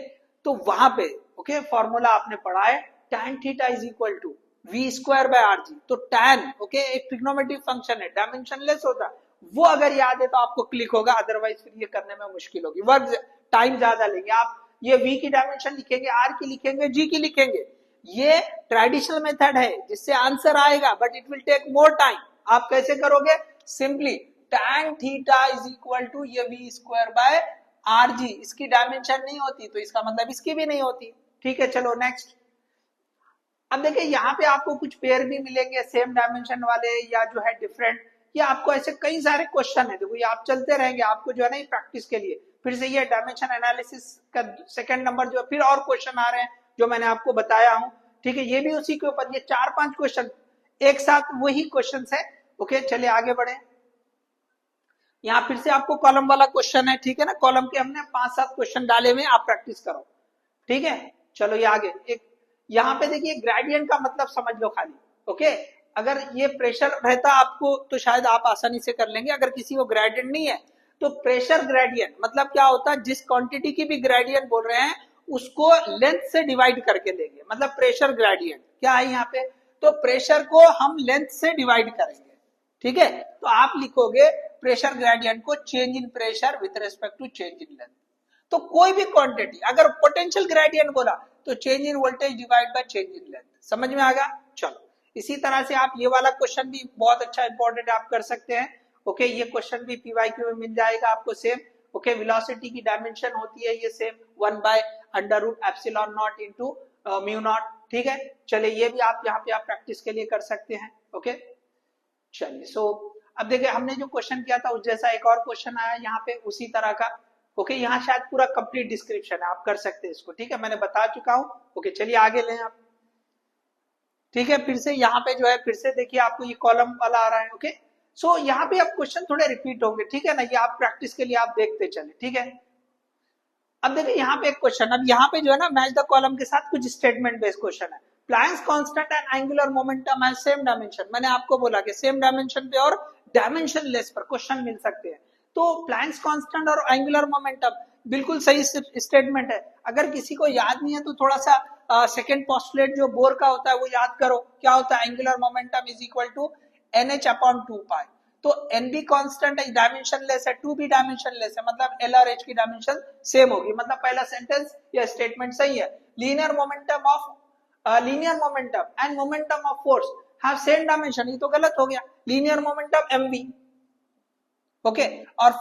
Speaker 1: तो वहां पे ओके फॉर्मूला आपने पढ़ा है tan theta is equal to V square by R G. तो tan ओके एक ट्रिग्नोमेट्रिक फंक्शन है, डायमेंशनलेस होता है, वो अगर याद है तो आपको क्लिक होगा, अदरवाइज फिर ये करने में मुश्किल होगी, वर्क टाइम ज्यादा लेंगे। आप ये v की डायमेंशन लिखेंगे, r की लिखेंगे, g की लिखेंगे, ये ट्रेडिशनल मेथड है जिससे आंसर आएगा, but it will take more time. आप कैसे करोगे? Simply tan theta is equal to ये v square by R G. इसकी डायमेंशन नहीं होती तो इसका मतलब इसकी भी नहीं होती। ठीक है, चलो नेक्स्ट। अब देखिए यहाँ पे आपको कुछ पेयर भी मिलेंगे सेम डायमेंशन वाले या जो है डिफरेंट, ये आपको ऐसे कई सारे क्वेश्चन है। देखो ये आप चलते रहेंगे, आपको जो है ना प्रैक्टिस के लिए फिर से ये डायमेंशन एनालिसिस का सेकंड नंबर जो फिर और क्वेश्चन आ रहे हैं जो मैंने आपको बताया हूँ। ठीक है, ये भी उसी के ऊपर, ये 4-5 क्वेश्चन एक साथ वही क्वेश्चन है। ओके चलिए आगे बढ़े। यहाँ फिर से आपको कॉलम वाला क्वेश्चन है, ठीक है ना, कॉलम के हमने 5-7 क्वेश्चन डाले हुए, आप प्रैक्टिस करो। ठीक है, चलो ये आगे एक यहाँ पे देखिए ग्रेडियंट का मतलब समझ लो खाली। ओके, अगर ये प्रेशर रहता आपको तो शायद आप आसानी से कर लेंगे, अगर किसी को ग्रेडियंट नहीं है तो प्रेशर ग्रेडियंट मतलब क्या होता है, जिस क्वांटिटी की भी ग्रेडियंट बोल रहे हैं उसको लेंथ से डिवाइड करके लेंगे, मतलब प्रेशर ग्रेडियंट क्या है यहाँ पे, तो प्रेशर को हम लेंथ से डिवाइड करेंगे। ठीक है, तो आप लिखोगे प्रेशर ग्रेडियंट को change in pressure with respect to change in length. तो कोई भी क्वांटिटी अगर पोटेंशियल ग्रेडियंट बोला तो change in voltage divide by change in length. समझ में आ गया? चलो इसी तरह से आप ये वाला क्वेश्चन भी बहुत अच्छा इंपॉर्टेंट आप कर सकते हैं। ओके, ये क्वेश्चन भी पीवाईक्यू में मिल जाएगा आपको सेम। ओके, वेलोसिटी की डायमेंशन होती है ये same 1 by under root epsilon naught into mu naught. ठीक है, चलिए ये भी आप यहाँ पे आप प्रैक्टिस के लिए कर सकते हैं। ओके चलिए, सो अब देखिए हमने जो क्वेश्चन किया था उस जैसा एक और क्वेश्चन आया यहाँ पे उसी तरह का। ओके, यहाँ शायद पूरा कंप्लीट डिस्क्रिप्शन है, आप कर सकते हैं इसको। ठीक है, मैंने बता चुका हूँ। ओके चलिए आगे लें आप। ठीक है, फिर से यहाँ पे जो है फिर से देखिए आपको ये कॉलम वाला आ रहा है। ओके, सो यहाँ पे अब क्वेश्चन थोड़े रिपीट होंगे, ठीक है ना, ये आप प्रैक्टिस के लिए आप देखते चले। ठीक है, अब देखिए यहाँ पे एक क्वेश्चन, अब यहाँ पे जो है ना मैच द कॉलम के साथ कुछ स्टेटमेंट बेस्ड क्वेश्चन है। Planck's constant and angular momentum है सेम डायमेंशन। मैंने आपको बोला कि सेम डायमेंशन पे और डायमेंशन लेस पर क्वेश्चन मिल सकते हैं। तो प्लैंक्स कांस्टेंट और एंगुलर मोमेंटम बिल्कुल सही स्टेटमेंट है। अगर किसी को याद नहीं है तो थोड़ा सा सेकेंड पोस्टुलेट जो बोर का होता है वो याद करो। क्या होता है? Angular momentum is equal to NH upon 2 pi. तो एन भी कांस्टेंट है, डायमेंशन लेस है, 2 भी डायमेंशन लेस है, मतलब एल और एच की डायमेंशन सेम होगी। मतलब पहला सेंटेंस या स्टेटमेंट सही है। Linear momentum and momentum of force have same dimension, ये तो गलत हो गया। लीनियर मोमेंटम mv, ओके, और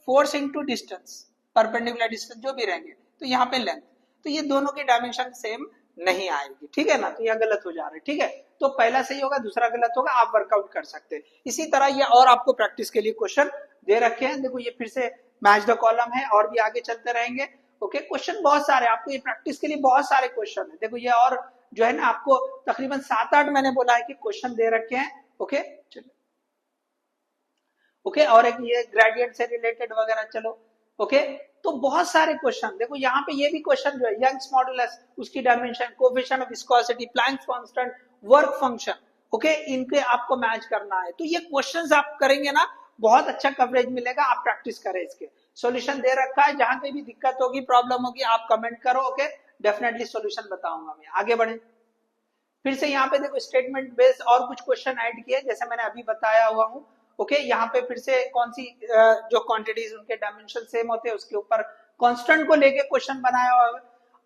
Speaker 1: force into distance, perpendicular distance जो भी रहेंगे, तो यहाँ पे लेंथ, तो ये दोनों की डायमेंशन सेम नहीं आएगी। ठीक है ना, तो यह गलत हो जा रहा है। ठीक है, तो पहला सही होगा, दूसरा गलत होगा, आप वर्कआउट कर सकते हैं। इसी तरह ये और आपको प्रैक्टिस के लिए क्वेश्चन दे रखे हैं। देखो ये फिर से मैच द कॉलम है और भी आगे चलते रहेंगे। ओके, क्वेश्चन बहुत सारे आपको ये प्रैक्टिस के लिए बहुत सारे क्वेश्चन है। देखो ये और जो है ना आपको तकरीबन 7-8 मैंने बोला है कि क्वेश्चन दे रखे हैं। ओके चलो, ओके, और एक ये ग्रेडियंट से रिलेटेड वगैरह। चलो ओके, तो बहुत सारे क्वेश्चन देखो यहाँ पे ये भी क्वेश्चन जो है यंग्स मॉडुलस, उसकी dimension, coefficient of viscosity, Planck's constant, work function, okay, इनके आपको मैच करना है। तो ये क्वेश्चंस आप करेंगे ना बहुत अच्छा कवरेज मिलेगा। आप प्रैक्टिस करें, इसके सॉल्यूशन दे रखा है। जहां पे भी दिक्कत होगी, प्रॉब्लम होगी, आप कमेंट करो। ओके, डेफिनेटली सॉल्यूशन बताऊंगा मैं। आगे बढ़े, फिर से यहाँ पे देखो स्टेटमेंट बेस्ड और कुछ क्वेश्चन ऐड किए जैसे मैंने अभी बताया हुआ हूँ। ओके, यहाँ पे फिर से कौन सी जो क्वांटिटीज उनके डायमेंशन सेम होते हैं उसके ऊपर कांस्टेंट को लेके क्वेश्चन बनाया हुआ है।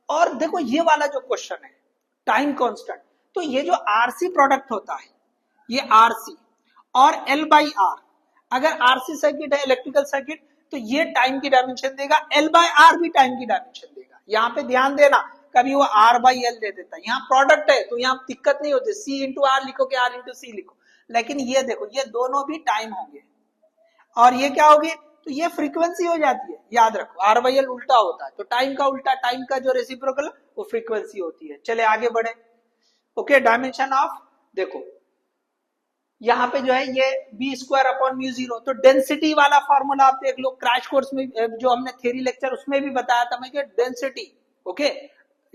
Speaker 1: और देखो ये वाला जो क्वेश्चन है टाइम कांस्टेंट, तो ये जो आरसी प्रोडक्ट होता है, ये आरसी और एल बाई आर, अगर आरसी सर्किट है इलेक्ट्रिकल सर्किट, तो ये टाइम की डायमेंशन देगा, एल बाई आर भी टाइम की डायमेंशन देगा। यहाँ पे ध्यान देना, कभी वो आर बाई एल दे देता है, यहाँ प्रोडक्ट है तो यहाँ दिक्कत नहीं होती, सी इंटू आर लिखो कि आर इंटू सी लिखो। लेकिन ये देखो ये दोनों भी टाइम होंगे और ये क्या होगी, तो ये फ्रीक्वेंसी हो जाती है। याद रखो आर बाई एल उल्टा होता है, तो टाइम का उल्टा, टाइम का जो रेसिप्रोकल वो फ्रीक्वेंसी होती है। चले आगे बढ़े। ओके, डायमेंशन ऑफ, देखो यहाँ पे जो है ये B square upon mu zero, तो डेंसिटी वाला फॉर्मूला आप देख लो, क्रैश कोर्स में जो हमने थ्योरी लेक्चर उसमें भी बताया था मैं कि डेंसिटी, ओके,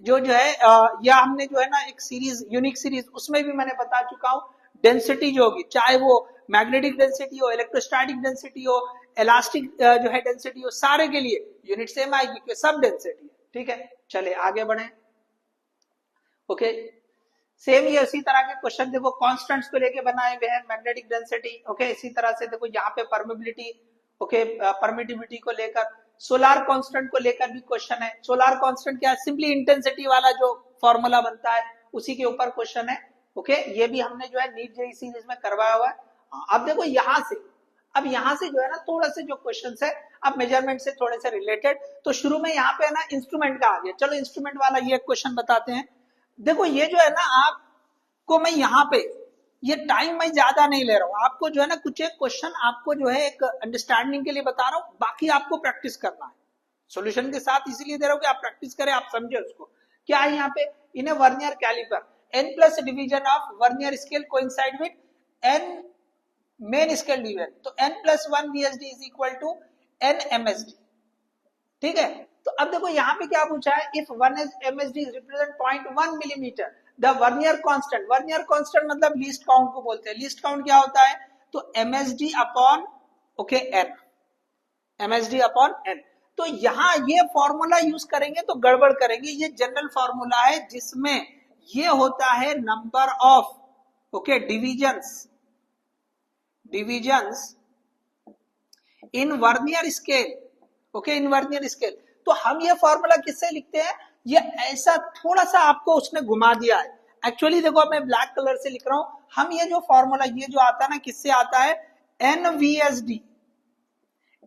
Speaker 1: जो है या हमने जो है ना एक सीरीज, यूनिक सीरीज, उसमें भी मैंने बता चुका हूँ। डेंसिटी जो होगी, चाहे वो मैग्नेटिक डेंसिटी हो, इलेक्ट्रोस्टैटिक डेंसिटी हो, इलास्टिक जो है डेंसिटी हो, सारे के लिए यूनिट सेम आएगी क्योंकि सब डेंसिटी है। ठीक है, चले आगे बढ़े। ओके, सेम ये उसी तरह के क्वेश्चन देखो कांस्टेंट्स को लेके बनाए हुए हैं, मैग्नेटिक डेंसिटी, ओके। इसी तरह से देखो यहाँ पे परमिबिलिटी, ओके, परमिटिविटी को लेकर, सोलार कांस्टेंट को लेकर भी क्वेश्चन है। सोलार कांस्टेंट क्या है, सिंपली इंटेंसिटी वाला जो फॉर्मूला बनता है उसी के ऊपर क्वेश्चन है, ओके। ये भी हमने जो है नीट जेईई सीरीज में करवाया हुआ है। अब देखो यहाँ से, अब यहाँ से जो है ना थोड़ा से जो क्वेश्चन है अब मेजरमेंट से थोड़े से रिलेटेड, तो शुरू में यहाँ पे है ना इंस्ट्रूमेंट का आ गया। चलो इंस्ट्रूमेंट वाला ये क्वेश्चन बताते हैं। देखो ये जो है ना आपको मैं यहाँ पे ये टाइम मैं ज्यादा नहीं ले रहा हूँ, आपको जो है ना कुछ एक क्वेश्चन आपको जो है एक अंडरस्टैंडिंग के लिए बता रहा हूँ, बाकी आपको प्रैक्टिस करना है सॉल्यूशन के साथ, इसीलिए दे रहा हूँ कि आप प्रैक्टिस करें, आप समझे उसको। क्या है यहाँ पे, in a vernier caliper n plus division of vernier scale coincide with n main scale division, तो n plus 1 VSD is equal to n MSD, ठीक है। तो अब देखो यहाँ पे क्या पूछा है, if 1 MSD represent 0.1 millimetre, the vernier constant, vernier constant मतलब लीस्ट काउंट को बोलते हैं। लीस्ट काउंट क्या होता है, तो MSD upon, okay, n, MSD upon n। तो यहाँ ये फॉर्मूला यूज करेंगे तो गड़बड़ करेंगे, ये जनरल फॉर्मूला है जिसमें ये होता है number of, okay, divisions in vernier scale, okay, in vernier scale. तो हम ये फॉर्मूला किससे लिखते हैं, ये ऐसा थोड़ा सा आपको उसने घुमा दिया है। एक्चुअली देखो मैं ब्लैक कलर से लिख रहा हूं, हम ये जो फॉर्मूला ये जो आता है ना किससे आता है, NVSD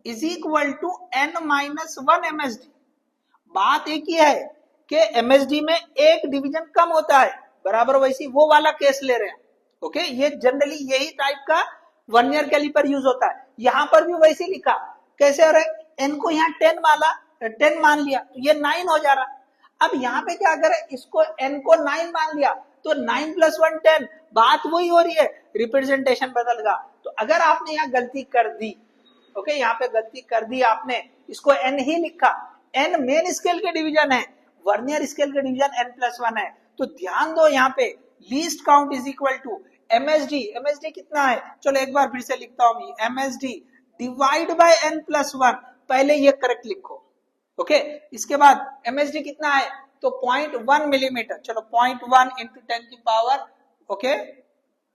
Speaker 1: is equal to n minus 1 MSD। बात एक ही है कि MSD में एक डिवीजन कम होता है, बराबर वैसी वो वाला केस ले रहे हैं, ओके। ये जनरली यही टाइप का वर्नियर कैलिपर यूज होता है। यहां पर भी वैसे लिखा, कैसे हो रहा है, n को यहाँ 10 मान लिया तो ये 9 हो जा रहा। अब यहाँ पे क्या करें, इसको n को 9 मान लिया तो 9 प्लस 1 10, बात वही हो रही है, रिप्रेजेंटेशन बदल गया। तो अगर आपने यहाँ गलती कर दी, ओके, यहाँ पे गलती कर दी आपने, इसको n ही लिखा, n मेन स्केल के डिवीजन है, वर्नियर स्केल के डिवीजन n प्लस 1 है। तो ध्यान दो यहाँ पे least count is equal to MSD, MSD कितना है, चलो एक बार फिर से लिखता हूं, MSD divide by n plus 1, पहले ये करेक्ट लिखो, ओके। इसके बाद MSD कितना है, तो 0.1 मिलीमीटर, चलो 0.1 इंटू 10 की पावर, ओके,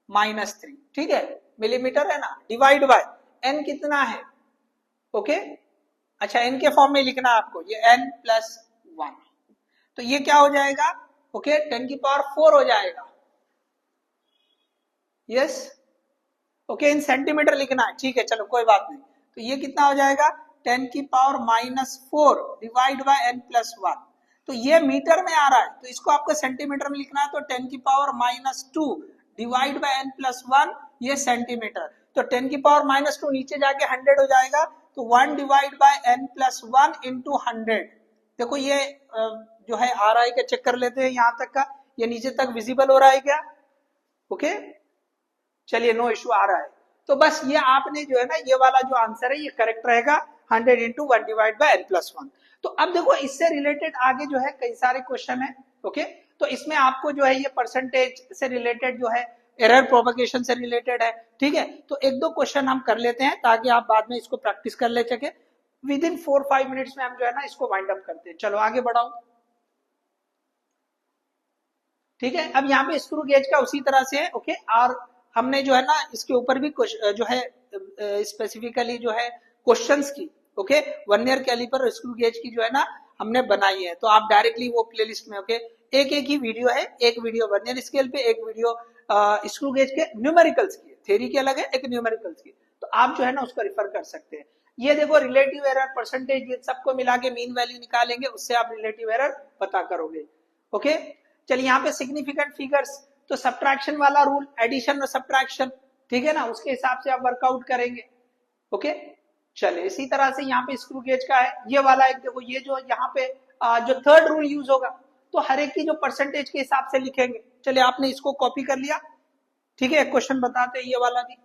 Speaker 1: -3, ठीक है, मिलीमीटर है ना, डिवाइड बाय n कितना है, ओके। अच्छा n के फॉर्म में लिखना है आपको, ये n प्लस 1, तो ये क्या हो जाएगा, ओके, 10 की पावर 4 हो जाएगा, यस, ओके। इन सेंटीमीटर लिखना है, ठीक है, चलो कोई बात नहीं। तो ये कितना हो जाएगा, 10 की power -4 divide by n plus 1, तो ये मीटर में आ रहा है, तो इसको आपको सेंटीमीटर में लिखना है, तो 10 की power -2 divide by n plus 1, ये सेंटीमीटर, तो 10 की पावर -2 नीचे जाके 100 हो जाएगा, तो 1 divide by n plus 1 into 100। देखो ये जो है RI का चेक कर लेते हैं, यहाँ तक का, ये नीचे तक विजिबल हो रहा है क्या, ओके, चलिए नो इश्यू आ रहा है। तो बस ये आपने जो है ना ये वाला जो आंसर है ये करेक्ट रहेगा, 100 into 1 divide by n plus 1। तो अब देखो इससे रिलेटेड आगे जो है कई सारे क्वेश्चन है, ओके। तो इसमें आपको जो है ये परसेंटेज से रिलेटेड जो है, एरर प्रोपगेशन से रिलेटेड है, ठीक है। तो एक दो क्वेश्चन हम कर लेते हैं ताकि आप बाद में इसको प्रैक्टिस कर ले सके। विद इन 4-5 मिनट्स में हम जो है ना इसको वाइंड अप करते हैं। चलो आगे बढ़ाओ, ठीक है। अब यहाँ पे स्क्रू गेज का उसी तरह से है, ओके। और हमने जो है ना इसके ऊपर भी जो है स्पेसिफिकली जो है क्वेश्चंस की, ओके, वर्नियर कैलिपर और स्क्रू गेज की जो है ना हमने बनाई है, तो आप डायरेक्टली वो प्लेलिस्ट में, ओके, एक एक ही वीडियो है, एक वीडियो वर्नियर स्केल पे, एक वीडियो स्क्रू गेज के न्यूमेरिकल्स की, थ्योरी की अलग है, एक न्यूमेरिकल्स की, तो आप जो है ना उसको रिफर कर सकते हैं। ये देखो रिलेटिव एरर, परसेंटेज, ये सबको मिला के मीन वैल्यू निकालेंगे, उससे आप रिलेटिव एरर पता करोगे, ओके। चलिए यहाँ पे सिग्निफिकेंट फिगर्स, तो सब्ट्रैक्शन वाला रूल, एडिशन और सब्ट्रैक्शन, ठीक है ना, उसके हिसाब से आप वर्कआउट करेंगे, ओके। चलिए इसी तरह से यहाँ पे स्क्रू गेज का है, ये वाला एक देखो, ये जो यहाँ पे जो थर्ड रूल यूज होगा, तो हर एक की जो परसेंटेज के हिसाब से लिखेंगे। चलिए आपने इसको कॉपी कर लिया, ठीक है। क्वेश्चन बताते हैं ये वाला भी,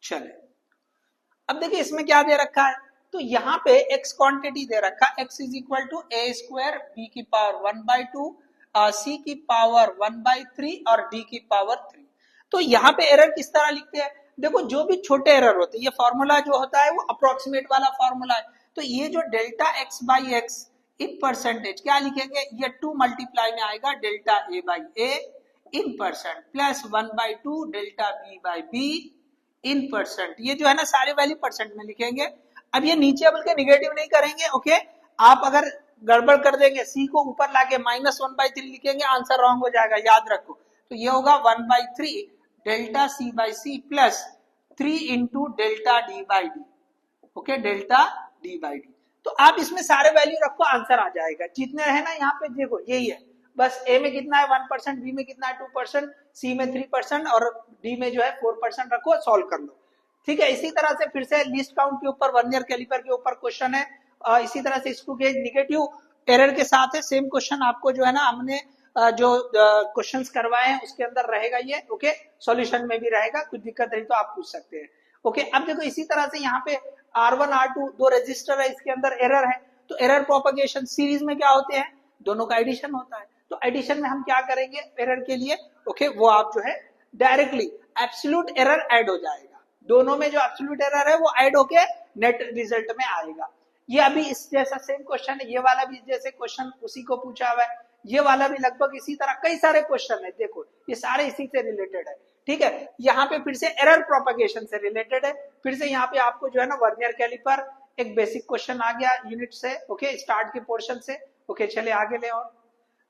Speaker 1: चलिए अब देखिए इसमें क्या दे रखा है, तो यहाँ पे x क्वांटिटी दे रखा है, x is equal to a square b की पावर 1/2 c की पावर 1/3 और d की पावर 3। तो यहाँ पे एरर किस तरह लिखते हैं, देखो जो भी छोटे एरर होते हैं, ये फॉर्मूला जो होता है वो अप्रोक्सीमेट वाला फॉर्मूला है, तो ये जो delta x by x in percentage क्या लिखेंगे, ये 2 मल्टीप्लाई में आएगा delta a by a in percent plus 1/2 delta b by b in percent. ये जो है ना सारे वैल्यू परसेंट में लिखेंगे। अब ये नीचे बोल के निगेटिव नहीं करेंगे, ओके। आप अगर गड़बड़ कर देंगे, सी को ऊपर लाके -1/3 लिखेंगे, आंसर रॉन्ग हो जाएगा, याद रखो। तो ये होगा 1/3 delta c by c plus 3 into delta d by d, okay, delta d by d. तो आप इसमें सारे वैल्यू रखो, आंसर आ जाएगा। जितने है ना यहाँ पे देखो यही है, बस ए में कितना है 1%, बी में कितना है 2%, सी में 3% और डी में जो है 4% रखो, सॉल्व कर लो, ठीक है। इसी तरह से फिर से लिस्ट काउंट के ऊपर, वर्नियर कैलिपर के ऊपर क्वेश्चन है। इसी तरह से स्क्रू गेज निगेटिव एरर के साथ है, सेम क्वेश्चन आपको जो है ना हमने जो क्वेश्चंस करवाए हैं उसके अंदर रहेगा ये, ओके। सॉल्यूशन में भी रहेगा, कुछ दिक्कत रही तो आप पूछ सकते हैं, ओके। अब देखो इसी तरह से यहाँ पे R1 R2 दो रजिस्टर है, इसके अंदर एरर है, तो एरर प्रोपगेशन सीरीज में क्या होते हैं, दोनों का एडिशन होता है। तो एडिशन में हम क्या करेंगे एरर के लिए, ओके, वो आप जो है डायरेक्टली एब्सोल्यूट एरर ऐड हो जाएगा, दोनों में जो एब्सोल्यूट एरर है वो ऐड होके नेट रिजल्ट में आएगा। ये अभी इस जैसा सेम क्वेश्चन है, ये वाला भी जैसे क्वेश्चन उसी को पूछा हुआ है, ये वाला भी लगभग इसी तरह, कई सारे क्वेश्चन है, देखो ये सारे इसी से रिलेटेड है, ठीक है। यहाँ पे फिर से एरर प्रोपगेशन से रिलेटेड है, फिर से यहाँ पे आपको जो है ना वर्नियर कैलिपर एक बेसिक क्वेश्चन आ गया यूनिट से, ओके, स्टार्ट के पोर्शन से, ओके। चले आगे ले, और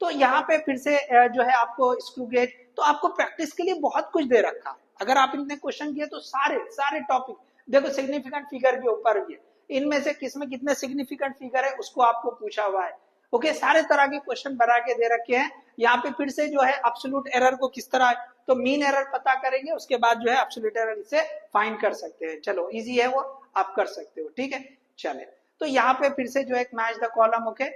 Speaker 1: तो यहाँ पे फिर से जो है आपको स्क्रू गेज, तो आपको प्रैक्टिस के लिए बहुत कुछ दे रखा है। अगर आप इतने क्वेश्चन किए तो सारे सारे टॉपिक देखो, सिग्निफिकेंट फिगर के ऊपर भी है, इनमें से किसमें कितने सिग्निफिकेंट फिगर है उसको आपको पूछा हुआ है, ओके। सारे तरह के क्वेश्चन बना के दे रखे हैं। यहाँ पे फिर से जो है एब्सोल्यूट एरर को किस तरह, तो मीन एरर पता करेंगे, उसके बाद जो है एब्सोल्यूट एरर इसे फाइंड कर सकते हैं। चलो इजी है वो, आप कर सकते हो, ठीक है। चले तो यहाँ पे फिर से जो है मैच द कॉलम, ओके,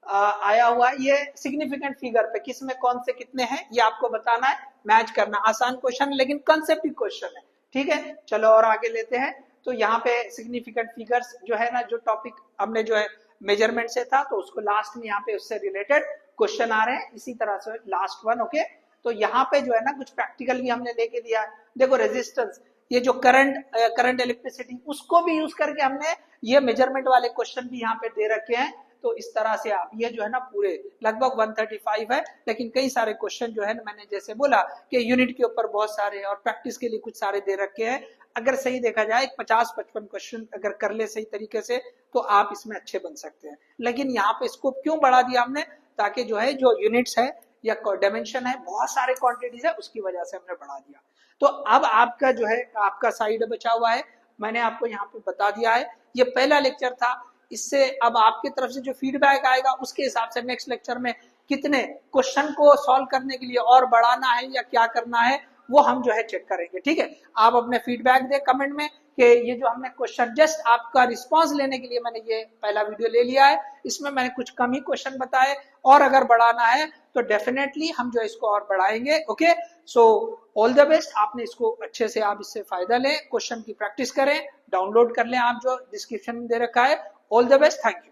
Speaker 1: आया हुआ है। ये सिग्निफिकेंट फिगर पे किस में कौन से कितने हैं ये आपको बताना है, मैच करना। आसान क्वेश्चन लेकिन कंसेप्टिव क्वेश्चन है, ठीक है। चलो और आगे लेते हैं। तो यहाँ पे सिग्निफिकेंट फिगर्स जो है ना, जो टॉपिक हमने जो है मेजरमेंट से था, तो उसको लास्ट में यहाँ पे उससे रिलेटेड क्वेश्चन आ रहे हैं, इसी तरह से लास्ट वन, ओके। तो यहाँ पे जो है ना कुछ प्रैक्टिकल भी हमने लेके दिया है। देखो रेजिस्टेंस, ये जो करंट इलेक्ट्रिसिटी, उसको भी यूज करके हमने ये मेजरमेंट वाले क्वेश्चन भी यहाँ पे दे रखे हैं। तो इस तरह से आप ये जो है ना पूरे लगभग 135 है, लेकिन कई सारे क्वेश्चन जो है ना, मैंने जैसे बोला कि यूनिट के ऊपर बहुत सारे और प्रैक्टिस के लिए कुछ सारे दे रखे हैं। अगर सही देखा जाए 50-55 क्वेश्चन अगर कर ले सही तरीके से तो आप इसमें अच्छे बन सकते हैं। लेकिन यहाँ पे स्कोप क्यों बढ़ा दिया हमने, ताकि जो है जो यूनिट्स है या डायमेंशन है, बहुत सारे क्वांटिटीज है, उसकी वजह से हमने बढ़ा दिया। तो अब आपका जो है आपका साइड बचा हुआ है, मैंने आपको यहाँ पे बता दिया है। ये पहला लेक्चर था, इससे अब आपकी तरफ से जो फीडबैक आएगा उसके हिसाब से नेक्स्ट लेक्चर में कितने क्वेश्चन को सॉल्व करने के लिए और बढ़ाना है या क्या करना है वो हम जो है चेक करेंगे, ठीक है। आप अपने फीडबैक दे कमेंट में कि ये जो हमने क्वेश्चन, जस्ट आपका रिस्पांस लेने के लिए मैंने ये पहला वीडियो ले लिया है, इसमें मैंने कुछ कम ही क्वेश्चन बताए, और अगर बढ़ाना है तो डेफिनेटली हम जो इसको और बढ़ाएंगे, okay. So all the best, आपने इसको अच्छे से आप इससे फायदा लें, क्वेश्चन की प्रैक्टिस करें, डाउनलोड कर लें आप जो डिस्क्रिप्शन में दे रखा है। All the best, thank you.